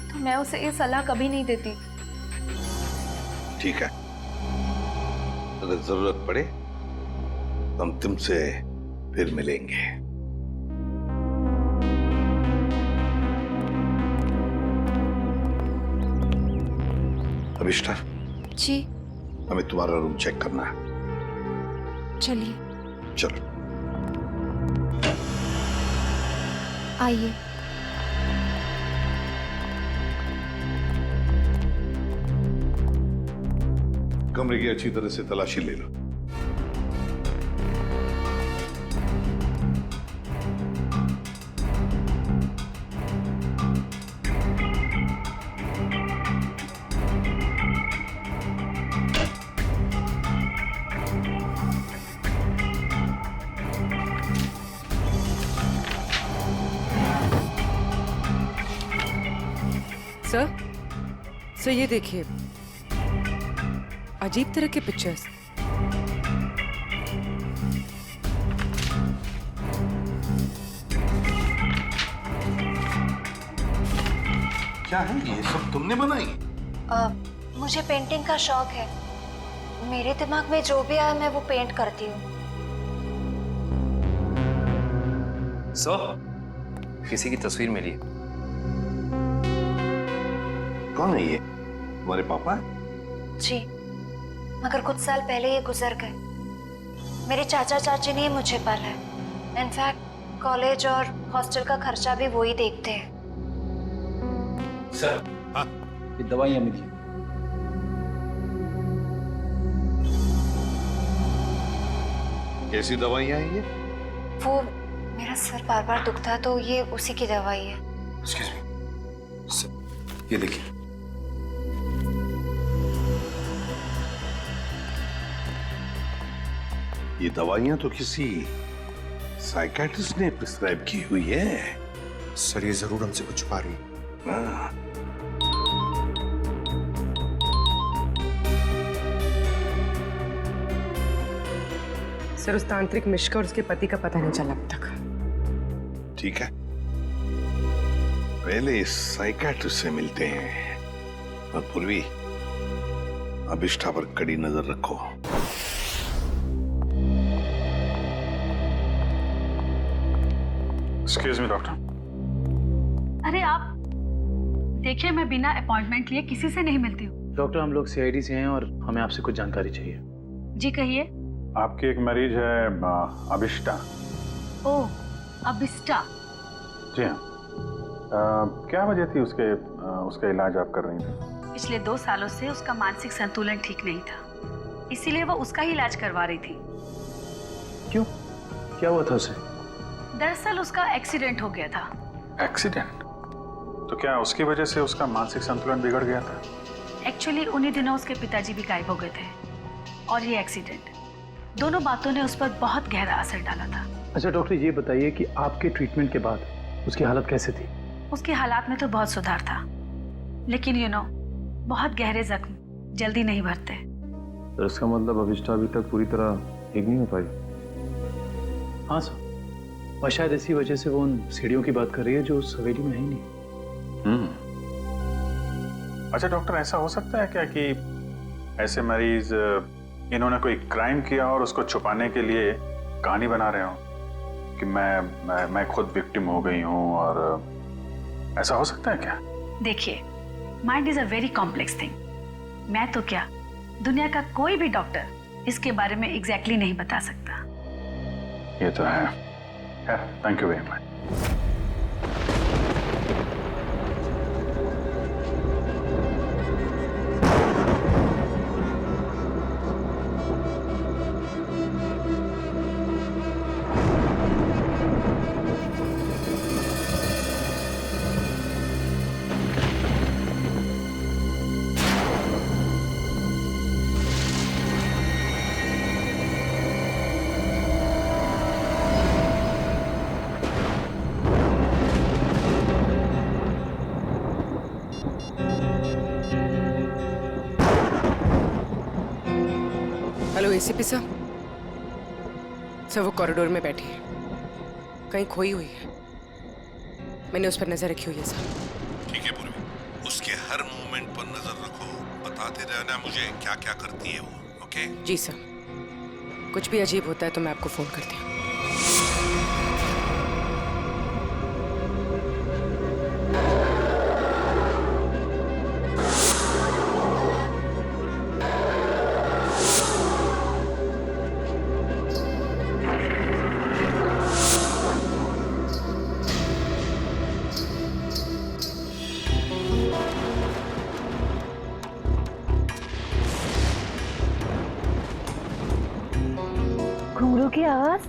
तो मैं उसे ये सलाह कभी नहीं देती। ठीक है, अगर जरूरत पड़े तो हम तुमसे फिर मिलेंगे। अभिष्टा, जी हमें तुम्हारा रूम चेक करना है। चलिए चलो। आइए। कमरे की अच्छी तरह से तलाशी ले लो। सर ये देखिए, अजीब तरह के पिक्चर्स। क्या है ये सब तुमने बनाई? मुझे पेंटिंग का शौक है। मेरे दिमाग में जो भी आया मैं वो पेंट करती हूँ। सर, किसी की तस्वीर मिली है। कौन है ये? तुम्हारे पापा? जी, मगर कुछ साल पहले ये गुजर गए। मेरे चाचा चाची ने ही मुझे पाला है। इनफैक्ट कॉलेज और हॉस्टल का खर्चा भी वो ही देखते हैं। सर, हाँ? ये दवाइयाँ मिली। कैसी दवाइयाँ हैं ये? वो मेरा सर बार बार दुखता है तो ये उसी की दवाई है। Excuse me. सर, ये देखिए। ये दवाइयाँ तो किसी साइकियाट्रिस्ट ने प्रिस्क्राइब की हुई है। सर, ये जरूर हमसे कुछ छुपा रही है। हाँ। सर, उस तांत्रिक मिश्का और उसके पति का पता नहीं चला अब तक। ठीक है, पहले इस साइकियाट्रिस्ट से मिलते हैं और पूर्वी, अभिष्ठा पर कड़ी नजर रखो। Excuse me doctor. अरे आप देखिए, मैं बिना अपॉइंटमेंट लिए किसी से नहीं मिलती हूँ। डॉक्टर, हम लोग सीआईडी से हैं और हमें आपसे कुछ जानकारी चाहिए। जी कहिए। आपकी एक मरीज है अभिष्टा। ओह, अभिष्टा। जी हाँ। क्या वजह थी उसका इलाज आप कर रही थी? पिछले 2 सालों से उसका मानसिक संतुलन ठीक नहीं था, इसीलिए वो उसका ही इलाज करवा रही थी। क्यों? क्या हुआ था उसे? दरअसल उसका एक्सीडेंट हो गया था। एक्सीडेंट? तो क्या उसकी वजह से उसका मानसिक संतुलन बिगड़ गया था? एक्चुअली उन्हीं दिनों उसके पिताजी भी गायब हो गए थे और ये एक्सीडेंट, दोनों बातों ने उस पर बहुत गहरा असर डाला था। अच्छा डॉक्टर, ये बताइए कि आपके ट्रीटमेंट के बाद उसकी हालत कैसे थी? उसकी हालात में तो बहुत सुधार था, लेकिन बहुत गहरे जख्म जल्दी नहीं भरते। तो इसका मतलब अभिष्टा अभी तक पूरी तरह ठीक नहीं हो पाई? हाँ सर, और शायद इसी वजह से वो उन सीढ़ियों की बात कर रही है जो उस हवेली में है ही नहीं। अच्छा डॉक्टर, ऐसा हो सकता है क्या कि ऐसे मरीज इन्होंने कोई क्राइम किया और उसको छुपाने के लिए कहानी बना रहे हो कि मैं खुद विक्टिम हो गई हूँ, और ऐसा हो सकता है क्या? देखिए, mind is a very complex thing. मैं तो क्या, दुनिया का कोई भी डॉक्टर इसके बारे में एग्जैक्टली नहीं बता सकता। ये तो है। Thank you very much. Hello ACP sir. Sir, वो कॉरिडोर में बैठी है, कहीं खोई हुई है। मैंने उस पर नजर रखी हुई है सर। ठीक है पूर्वी, उसके हर मूवमेंट पर नजर रखो, बताते रहना मुझे क्या क्या करती है वो। ओके? जी सर, कुछ भी अजीब होता है तो मैं आपको फोन करती हूँ। गुरु की आवाज।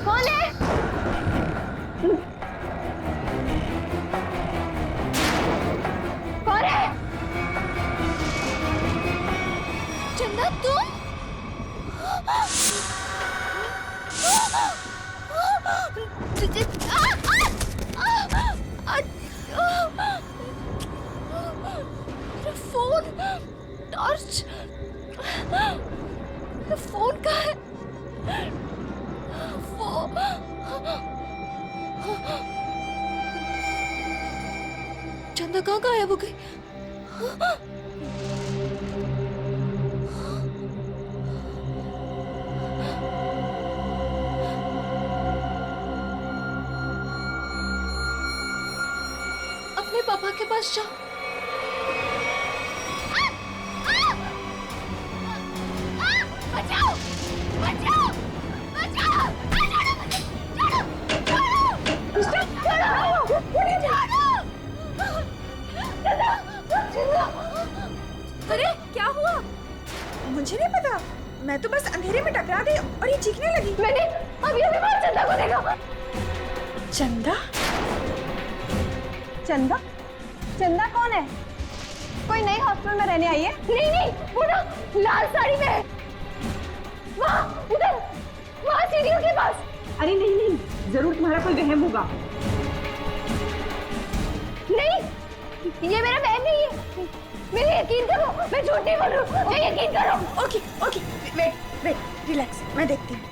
कौन है? कौन है? चंदा तुम? मेरा फोन, टॉर्च, मेरा फोन कहाँ है? चंदा कहाँ गायब हो गई? अपने पापा के पास जाओ। बचाओ! बचाओ! बचाओ! अरे क्या हुआ? मुझे नहीं पता, मैं तो बस अंधेरे में टकरा गई और ये चीखने लगी। मैंने अभी अभी बाहर चंदा को देखा। चंदा? चंदा? चंदा कौन है? कोई नई हॉस्टल में रहने आई है? नहीं नहीं, वो ना लाल साड़ी में है। वहाँ उधर, वहाँ सीढ़ियों के पास। अरे नहीं नहीं, जरूर तुम्हारा कोई वहम होगा। नहीं, ये मेरा बहन नहीं है। मेरे यकीन करो, मैं झूठ नहीं बोल रही हूँ। मैं यकीन करो। Okay okay, wait wait, relax, मैं देखती हूँ।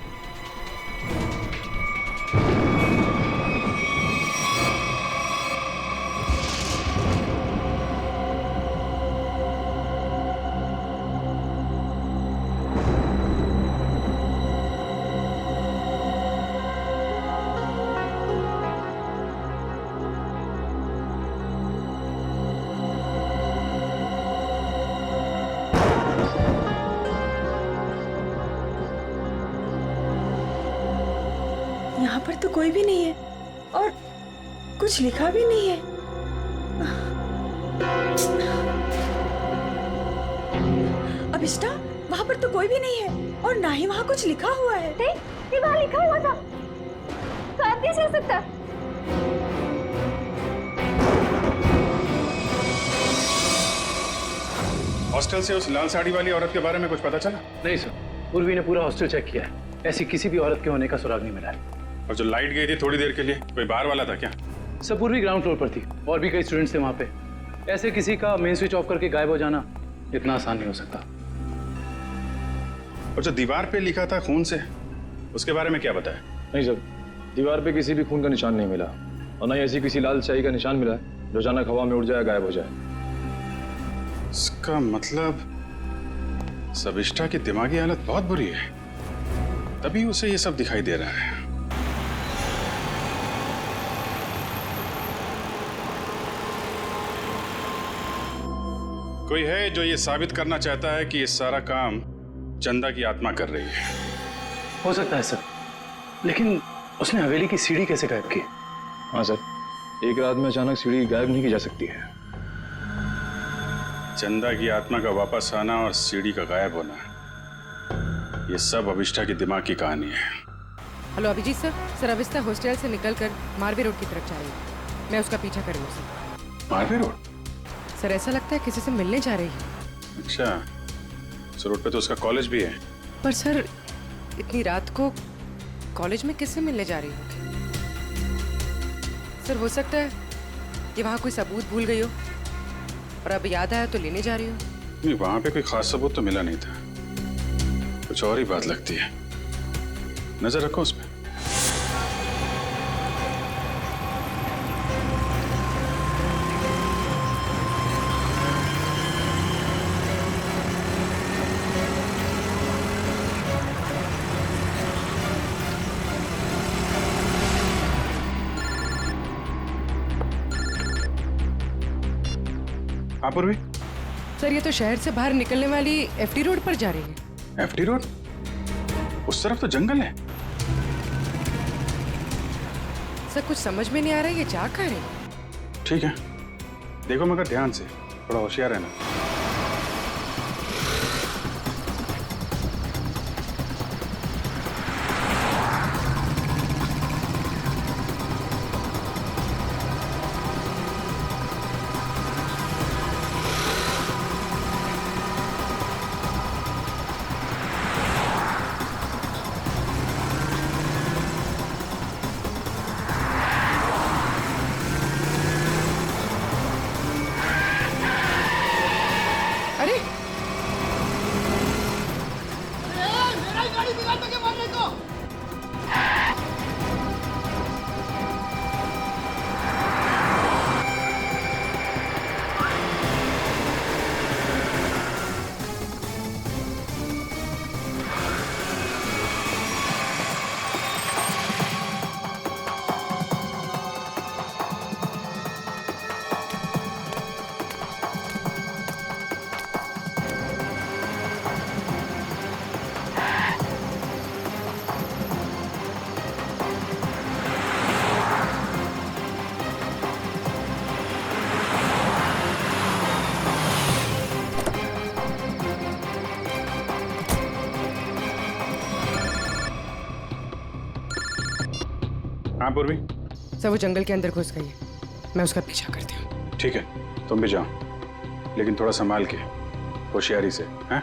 यहाँ पर तो कोई भी नहीं है और कुछ लिखा भी नहीं है। अभिष्टा, वहाँ पर तो कोई भी नहीं है और ना ही वहाँ कुछ लिखा हुआ है। ये वहाँ लिखा हुआ था, शायद नहीं चल सकता। हॉस्टल से उस लाल साड़ी वाली औरत के बारे में कुछ पता चला? नहीं सर, उर्वी ने पूरा हॉस्टल चेक किया है, ऐसी किसी भी औरत के होने का सुराग नहीं मिला है। और जो लाइट गई थी थोड़ी देर के लिए, कोई बाहर वाला था क्या? सब पूर्वी ग्राउंड फ्लोर पर थी और भी कई स्टूडेंट्स थे वहाँ पे। ऐसे किसी का मेन स्विच ऑफ करके गायब हो जाना इतना आसान नहीं हो सकता। और जो दीवार पे लिखा था खून से, उसके बारे में क्या बताया? नहीं सर, दीवार पे किसी भी खून का निशान नहीं मिला और न ही ऐसी किसी लाल स्याही का निशान मिला है जो अचानक हवा में उड़ जाए, गायब हो जाए। इसका मतलब सबिष्टा की दिमागी हालत बहुत बुरी है, तभी उसे ये सब दिखाई दे रहा है। कोई है जो ये साबित करना चाहता है कि ये सारा काम चंदा की आत्मा कर रही है। हो सकता है सर, लेकिन उसने हवेली की सीढ़ी कैसे गायब की? हाँ सर, एक रात में अचानक सीढ़ी गायब नहीं की जा सकती है। चंदा की आत्मा का वापस आना और सीढ़ी का गायब होना, ये सब अभिष्ठा के दिमाग की कहानी है। Hello Abhijit sir. सर अभिष्ठा हॉस्टल से निकलकर मारवे रोड की तरफ जा रही है। मैं उसका पीछा कर रही हूँ सर। मारवे रोड? सर ऐसा लगता है किसी से मिलने जा रही है। अच्छा, इस रोड पे तो उसका कॉलेज भी है। पर सर इतनी रात को कॉलेज में किससे मिलने जा रही होगी? सर हो सकता है कि वहाँ कोई सबूत भूल गई हो और अब याद आया तो लेने जा रही हो। नहीं, वहां पे कोई खास सबूत तो मिला नहीं था, कुछ और ही बात लगती है। नजर रखो उस पर। हाँ पूर्वी। सर ये तो शहर से बाहर निकलने वाली एफडी रोड पर जा रही है। FD road? उस तरफ तो जंगल है। सर कुछ समझ में नहीं आ रहा है ये जा कहाँ रही है। ठीक है, देखो मगर ध्यान से, थोड़ा होशियार रहना। हाँ पूर्वी। सर वो जंगल के अंदर घुस गई है, मैं उसका पीछा करती हूँ। ठीक है, तुम भी जाओ, लेकिन थोड़ा संभाल के, होशियारी से, हैं?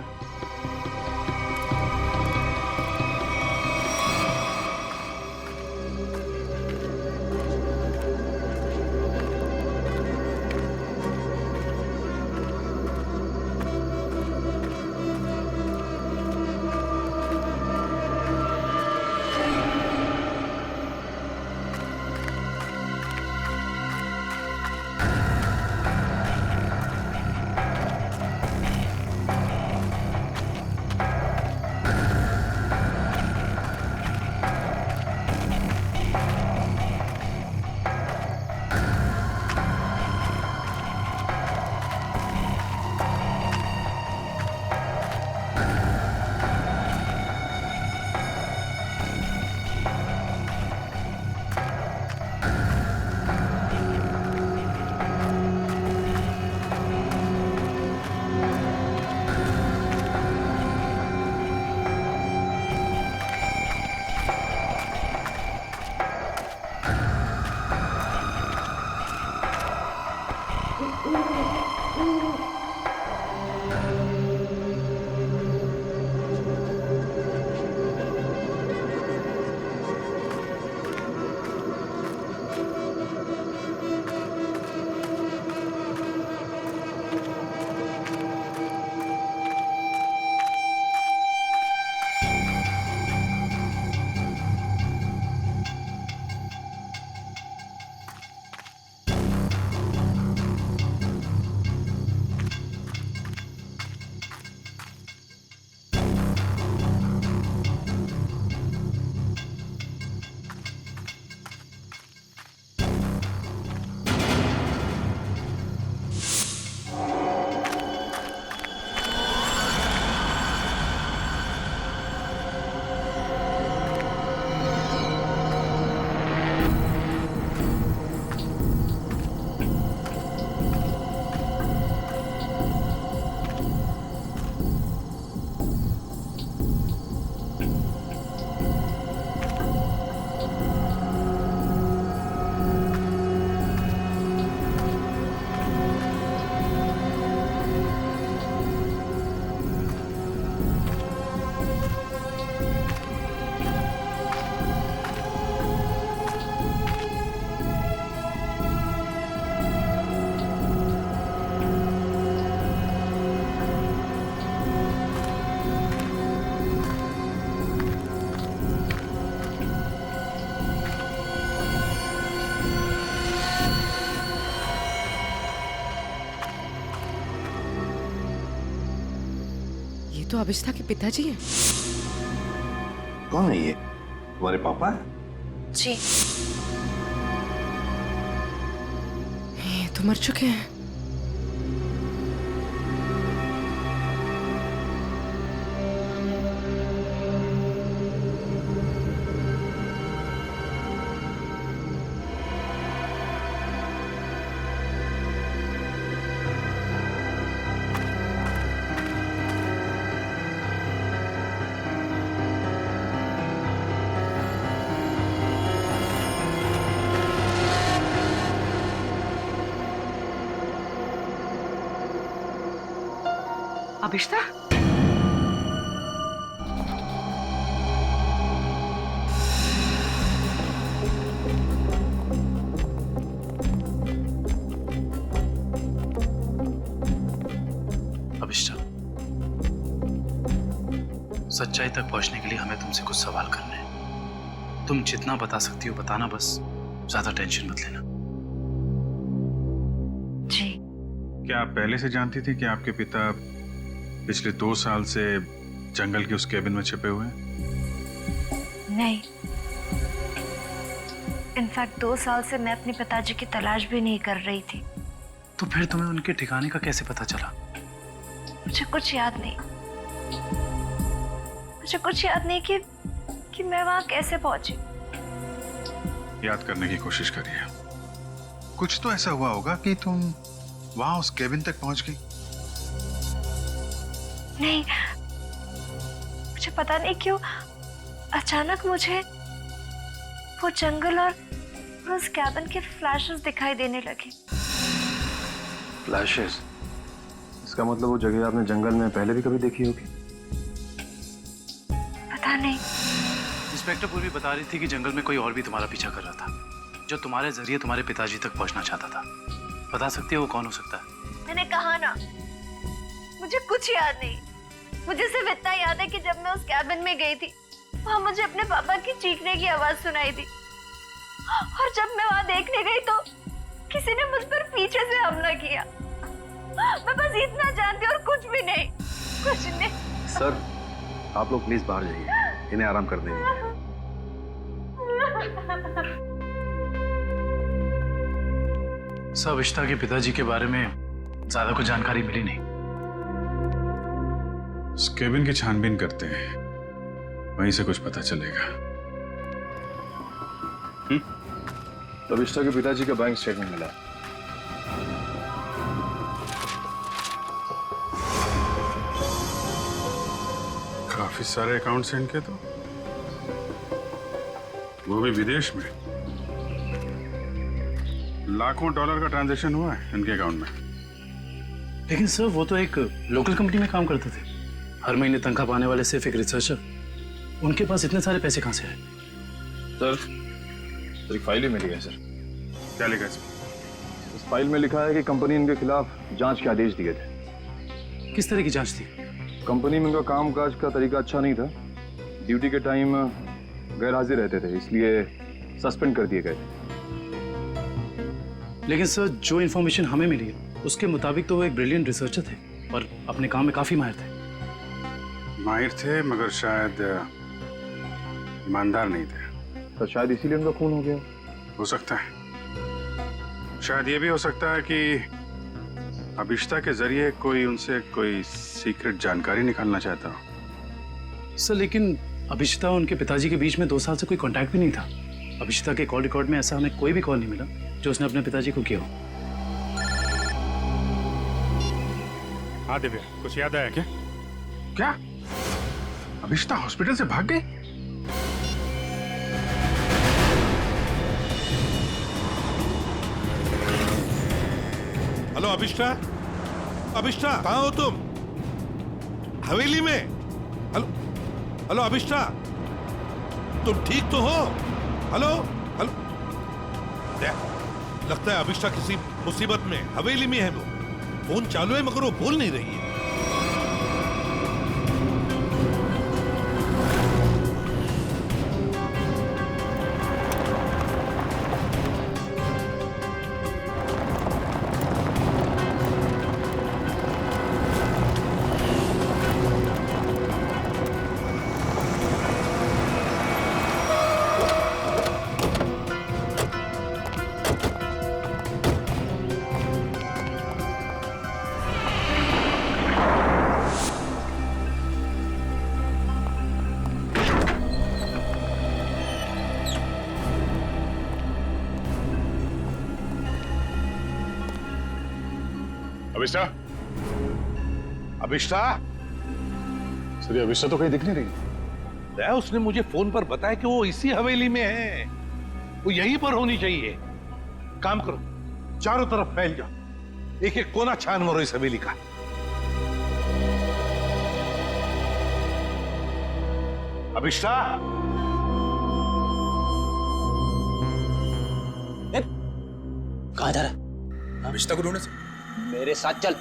तो अभिष्ठा के पिताजी हैं। कौन है ये? तुम्हारे पापा? जी। ये तो मर चुके हैं। अभिष्ठा, अभिष्ठा, सच्चाई तक पहुंचने के लिए हमें तुमसे कुछ सवाल करने हैं। तुम जितना बता सकती हो बताना, बस ज्यादा टेंशन मत लेना। जी। क्या आप पहले से जानती थी कि आपके पिता पिछले 2 साल से जंगल के उस केबिन में छिपे हुए हैं? नहीं, इनफैक्ट 2 साल से मैं अपने पिताजी की तलाश भी नहीं कर रही थी। तो फिर तुम्हें उनके ठिकाने का कैसे पता चला? मुझे कुछ याद नहीं। मुझे कुछ याद नहीं कि मैं वहां कैसे पहुंची। याद करने की कोशिश करिए। कुछ तो ऐसा हुआ होगा कि तुम वहां उस केबिन तक पहुंच गई। नहीं, मुझे पता नहीं क्यों अचानक मुझे वो जंगल और उस कैबिन के फ्लैशेस दिखाई देने लगे। फ्लैशेस? इसका मतलब वो जगह आपने जंगल में पहले भी कभी देखी होगी। पता नहीं। इंस्पेक्टर पूर्वी बता रही थी कि जंगल में कोई और भी तुम्हारा पीछा कर रहा था, जो तुम्हारे जरिए तुम्हारे पिताजी तक पहुंचना चाहता था। बता सकती हो वो कौन हो सकता है? मैंने कहा ना, मुझे कुछ याद नहीं। मुझे सिर्फ इतना याद है कि जब मैं उस कैबिन में गई थी, वहां मुझे अपने पापा की चीखने की आवाज सुनाई दी, और जब मैं वहां देखने गई तो किसी ने मुझ पर पीछे से हमला किया। मैं बस इतना जानती और कुछ भी नहीं, कुछ नहीं। सर, आप लोग प्लीज बाहर जाइए, इन्हें आराम कर देंगे। सब अभिष्ठा के पिताजी के बारे में ज्यादा कुछ जानकारी मिली नहीं। उस केबिन की छानबीन करते हैं, वहीं से कुछ पता चलेगा। अभिष्ठा के पिताजी का बैंक स्टेटमेंट मिला। काफी सारे अकाउंट्स हैं इनके, तो वो भी विदेश में। लाखों डॉलर का ट्रांजैक्शन हुआ है इनके अकाउंट में। लेकिन सर, वो तो एक लोकल कंपनी में काम करते थे, हर महीने तनख्वाह पाने वाले सिर्फ एक रिसर्चर। उनके पास इतने सारे पैसे कहां से आए? सर, एक फाइल ही मिली है। सर, क्या लिखा है इसमें? इस फाइल में लिखा है कि कंपनी इनके खिलाफ जांच के आदेश दिए थे। किस तरह की जांच थी? कंपनी में इनका कामकाज का तरीका अच्छा नहीं था। ड्यूटी के टाइम गैर हाजिर रहते थे, इसलिए सस्पेंड कर दिए गए थे। लेकिन सर, जो इन्फॉर्मेशन हमें मिली है उसके मुताबिक तो वो एक ब्रिलियंट रिसर्चर थे और अपने काम में काफी माहिर थे। माहिर थे, मगर शायद ईमानदार नहीं थे। तो शायद इसीलिए उनका खून हो गया। हो सकता है। शायद ये भी हो सकता है कि अभिष्ठा के जरिए कोई उनसे कोई सीक्रेट जानकारी निकालना चाहता हो। सर, लेकिन अभिष्ठा और उनके पिताजी के बीच में 2 साल से कोई कांटेक्ट भी नहीं था। अभिष्ठा के कॉल रिकॉर्ड में ऐसा हमें कोई भी कॉल नहीं मिला जो उसने अपने पिताजी को किया हो। हाँ दिव्या, कुछ याद आया क्या? क्या अभिष्ठा हॉस्पिटल से भाग गई? हेलो अभिष्ठा, अभिष्ठा कहाँ हो तुम? हवेली में? हेलो हेलो अभिष्ठा, तुम ठीक तो हो? हेलो हेलो, लगता है अभिष्ठा किसी मुसीबत में हवेली में है। वो फोन चालू है मगर वो बोल नहीं रही है। अभिष्टा, अभिष्टा, सर ये अभिष्टा तो कहीं दिख नहीं रही। उसने मुझे फोन पर बताया कि वो इसी हवेली में है, वो यहीं पर होनी चाहिए। काम करो, चारों तरफ फैल जाओ, एक एक कोना छान मारो इस हवेली का। अभिष्टा, कहाँ जा रहा है? अभिष्टा को ढूंढने से। मेरे साथ चल।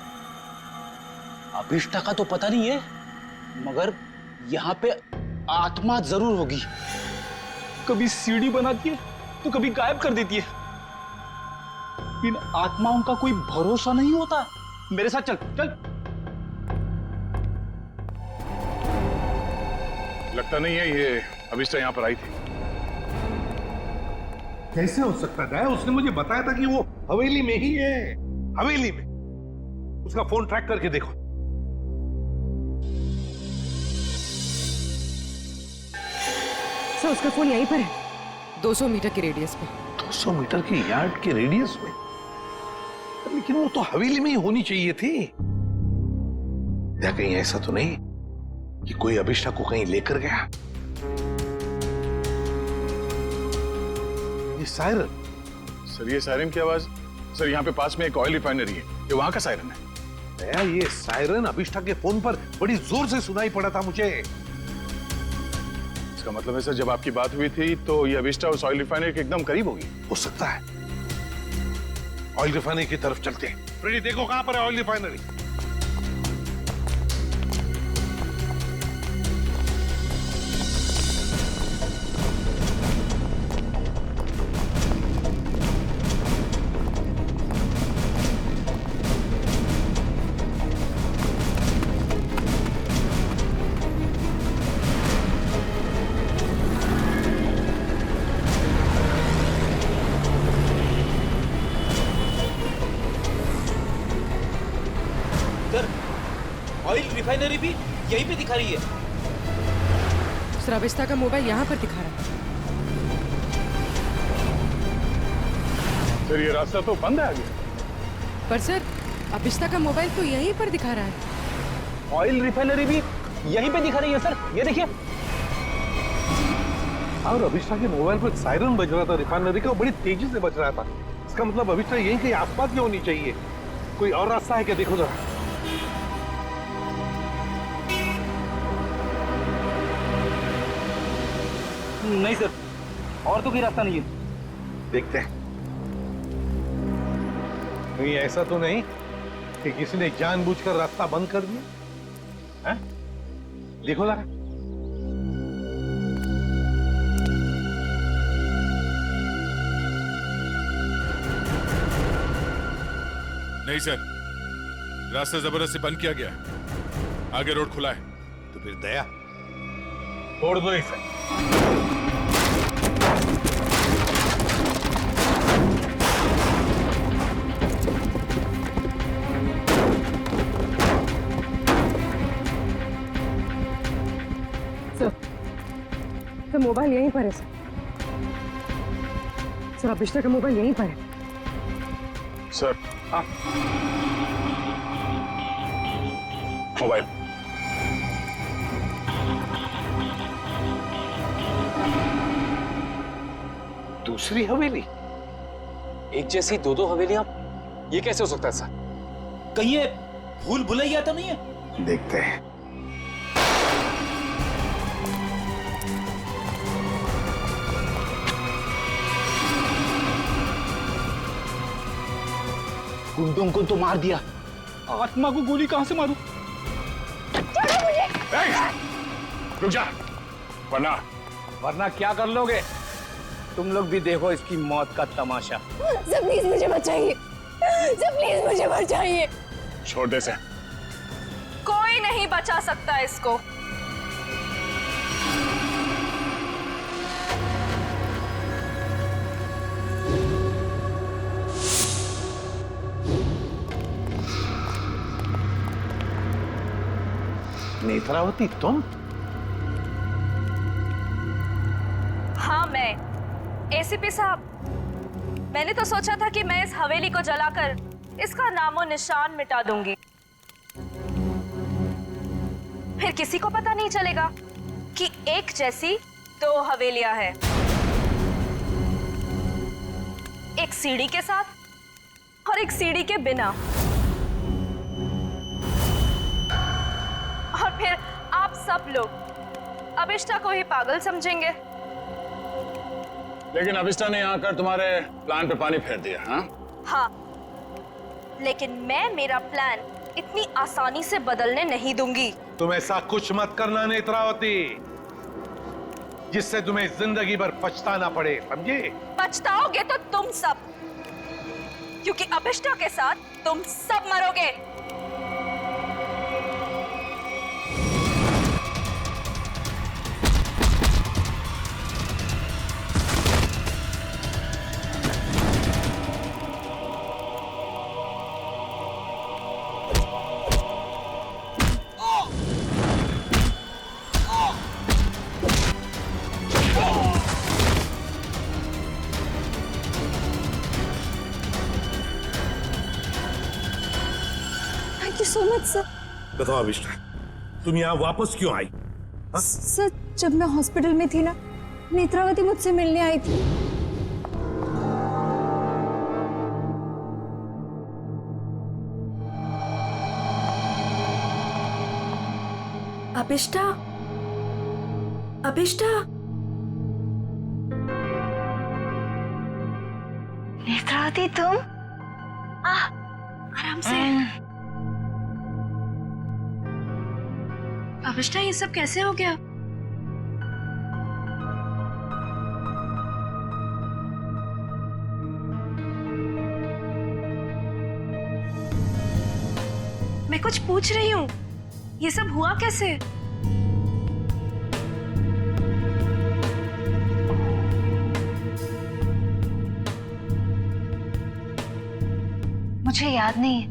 अभिष्टा का तो पता नहीं है, मगर यहाँ पे आत्मा जरूर होगी। कभी सीढ़ी बनाती है तो कभी गायब कर देती है। इन आत्माओं का कोई भरोसा नहीं होता। मेरे साथ चल चल। लगता नहीं है ये अभिष्टा यहाँ पर आई थी। कैसे हो सकता है? उसने मुझे बताया था कि वो हवेली में ही है, हवेली में। उसका फोन ट्रैक करके देखो। सर उसका फोन यहीं पर है, 200 मीटर के रेडियस में। 200 मीटर की यार्ड के रेडियस में? लेकिन वो तो हवेली में ही होनी चाहिए थी। या कहीं ऐसा तो नहीं कि कोई अभिष्टा को कहीं लेकर गया? ये सायरन। सर ये सायरन की आवाज, सर यहाँ पे पास में एक ऑयल रिफाइनरी है, ये वहां का सायरन है। ये सायरन अभिष्टा के फोन पर बड़ी जोर से सुनाई पड़ा था मुझे। इसका मतलब है सर जब आपकी बात हुई थी तो ये अभिष्टा उस ऑयल रिफाइनरी के एकदम करीब होगी। हो सकता है। ऑयल रिफाइनरी की तरफ चलते हैं। फ्रेडी देखो कहां पर है ऑयल रिफाइनरी। ऑयल रिफाइनरी भी यहीं पे दिखा रही है। सर अभिष्टा का मोबाइल यहाँ पर दिखा रहा है। सर ये रास्ता तो बंद है आगे। पर सर अभिष्टा का मोबाइल तो यहीं पर दिखा रहा है। ऑयल रिफाइनरी भी यहीं पे दिखा रही है सर, ये देखिए। और अभिष्टा के मोबाइल पर सायरन बज रहा था रिफाइनरी का, बड़ी तेजी से बज रहा था। इसका मतलब अभिष्टा यहीं कहीं आसपास में होनी चाहिए। कोई और रास्ता है क्या? देखो जरा। नहीं सर, और तो कोई रास्ता नहीं है। देखते हैं। नहीं ऐसा तो नहीं कि किसी ने जानबूझकर रास्ता बंद कर दिया है? देखो जरा। नहीं सर, रास्ता जबरदस्ती बंद किया गया। आगे रोड खुला है। तो फिर दया छोड़ दो इसे। सर मोबाइल यहीं पर है सर। सर अभिष्टा का मोबाइल यहीं पर है। सर हाँ, मोबाइल। दूसरी हवेली? एक जैसी दो दो हवेलियां, ये कैसे हो सकता है सर? कहीं ये भूल भुलैया तो नहीं है? देखते हैं। गुंडों को तो मार दिया, आत्मा को गोली कहां से मारूं? रुक जा, वरना क्या कर लोगे? तुम लोग भी देखो इसकी मौत का तमाशा। सर प्लीज मुझे बचाइए, सर प्लीज मुझे बचाइए। छोड़ दे से। कोई नहीं बचा सकता इसको। नेत्रावती तुम? हाँ मैं। एसीपी साहब, मैंने तो सोचा था कि मैं इस हवेली को जलाकर इसका नामो निशान मिटा दूंगी। फिर किसी को पता नहीं चलेगा कि एक जैसी दो हवेलियां हैं, एक सीढ़ी के साथ और एक सीढ़ी के बिना। और फिर आप सब लोग अभिष्टा को ही पागल समझेंगे। लेकिन अभिष्टा ने यहाँ आकर तुम्हारे प्लान पे पानी फेर दिया। हाँ, लेकिन मैं मेरा प्लान इतनी आसानी से बदलने नहीं दूंगी। तुम ऐसा कुछ मत करना नेत्रावती जिससे तुम्हें जिंदगी भर पछताना पड़े, समझे? पछताओगे तो तुम सब, क्योंकि अभिष्टा के साथ तुम सब मरोगे। so much, sir. बताओ अभिष्टा, तुम यहाँ वापस क्यों आई? सर, जब मैं हॉस्पिटल में थी ना, नेत्रावती मुझसे मिलने आई थी। अभिष्टा, अभिष्टा, नेत्रावती तुम? आराम से। अभिष्टा, ये सब कैसे हो गया? मैं कुछ पूछ रही हूँ, ये सब हुआ कैसे? मुझे याद नहीं है।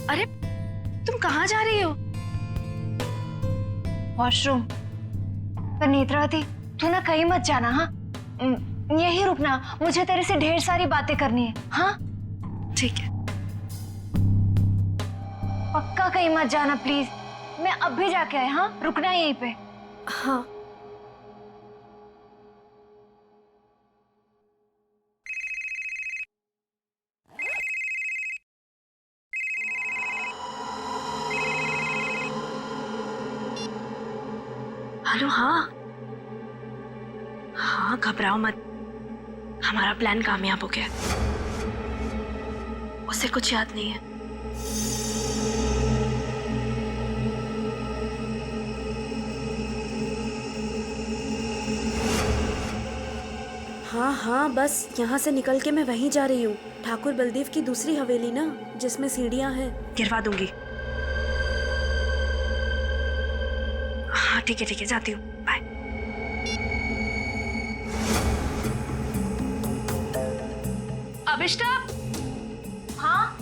अरे, तुम कहाँ जा रही हो? वॉशरूम। पर नेत्रावती, तू ना कहीं मत जाना। हाँ, यहीं रुकना, मुझे तेरे से ढेर सारी बातें करनी है। हाँ, ठीक है। पक्का कहीं मत जाना प्लीज। मैं अब भी जाके आए। हाँ, रुकना यहीं पे। हाँ। हेलो। हाँ हाँ, घबराओ मत, हमारा प्लान कामयाब हो गया। उसे कुछ याद नहीं है। हाँ हाँ, बस यहाँ से निकल के मैं वहीं जा रही हूँ। ठाकुर बलदेव की दूसरी हवेली ना, जिसमें सीढ़ियाँ हैं। गिरवा दूंगी। हाँ ठीक है, जाती हूँ। बाय। अभिष्टा। हाँ,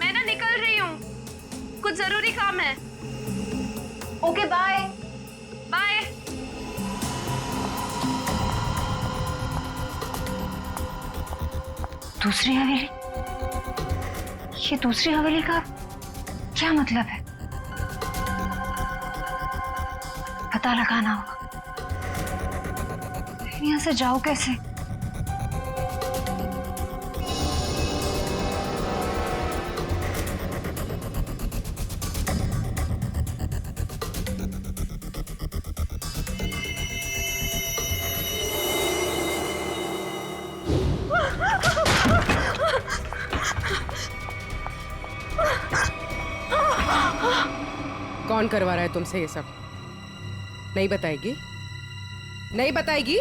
मैं ना निकल रही हूँ, कुछ जरूरी काम है। Okay, bye. बाय। दूसरी हवेली? ये दूसरी हवेली का क्या मतलब है? पता लगाना होगा। यहाँ से जाओ कैसे? कौन करवा रहा है तुमसे ये सब? नहीं बताएगी? नहीं बताएगी?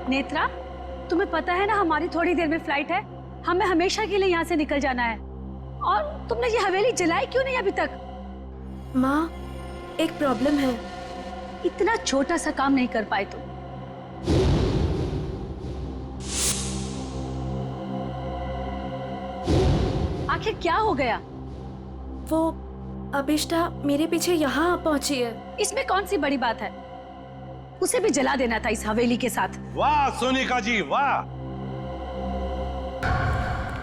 नेत्रा, तुम्हें पता है ना हमारी थोड़ी देर में फ्लाइट है। हमें हमेशा के लिए यहाँ से निकल जाना है। और तुमने ये हवेली जलाई क्यों नहीं अभी तक? माँ, एक प्रॉब्लम है। इतना छोटा सा काम नहीं कर पाए तुम। आखिर क्या हो गया? वो अभिष्टा मेरे पीछे यहाँ पहुंची है। इसमें कौन सी बड़ी बात है? उसे भी जला देना था इस हवेली के साथ। वाह सोनिका जी वाह,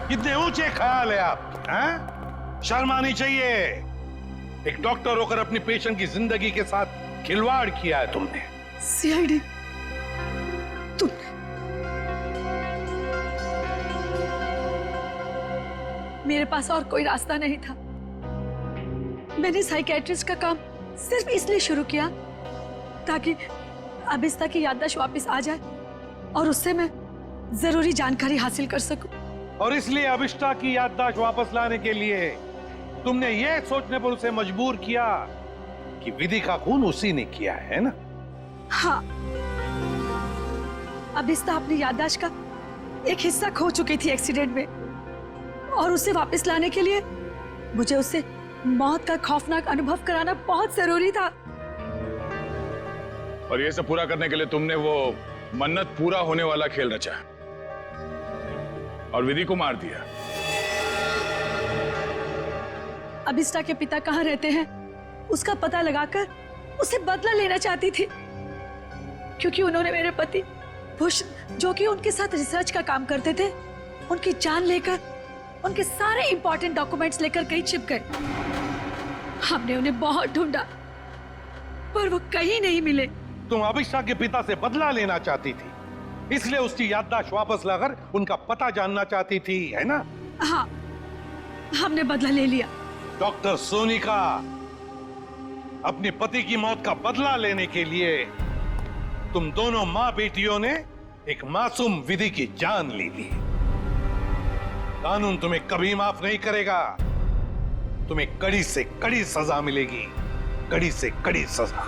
कितने ऊंचे ख्याल है आप, हैं? शर्म आनी चाहिए। एक डॉक्टर होकर अपनी पेशेंट की जिंदगी के साथ खिलवाड़ किया है तुमने। सीआईडी, तुम मेरे पास और कोई रास्ता नहीं था। मैंने साइकेट्रिस्ट का काम सिर्फ इसलिए शुरू किया ताकि अभिष्टा की याददाश्त वापस आ जाए और उससे मैं जरूरी जानकारी हासिल कर सकूं। और इसलिए अभिष्टा की याददाश्त वापस लाने के लिए तुमने ये सोचने पर उसे मजबूर किया कि विधि का खून उसी ने किया है ना? हाँ, अभिष्टा अपनी याददाश्त का एक हिस्सा खो चुकी थी एक्सीडेंट में, और उसे वापस लाने के लिए मुझे उससे मौत का खौफनाक अनुभव कराना बहुत जरूरी था। और ये सब पूरा करने के लिए तुमने वो मन्नत पूरा होने वाला खेल रचा और विधि को मार दिया। अभिष्टा के पिता कहाँ रहते हैं उसका पता लगाकर उसे बदला लेना चाहती थी, क्योंकि उन्होंने मेरे पति बुश, जो कि उनके साथ रिसर्च का काम करते थे, उनकी जान लेकर उनके सारे इंपॉर्टेंट डॉक्यूमेंट्स लेकर कहीं छिप गए। हमने उन्हें बहुत ढूंढा पर वो कहीं नहीं मिले। तुम अभिष्टा के पिता से बदला लेना चाहती थी, इसलिए उसकी याददाश्त वापस लाकर उनका पता जानना चाहती थी, है ना? हाँ, हमने बदला ले लिया। डॉक्टर सोनिका, अपने पति की मौत का बदला लेने के लिए तुम दोनों माँ बेटियों ने एक मासूम विधि की जान ले ली। कानून तुम्हें कभी माफ नहीं करेगा। तुम्हें कड़ी से कड़ी सजा मिलेगी, कड़ी से कड़ी सजा।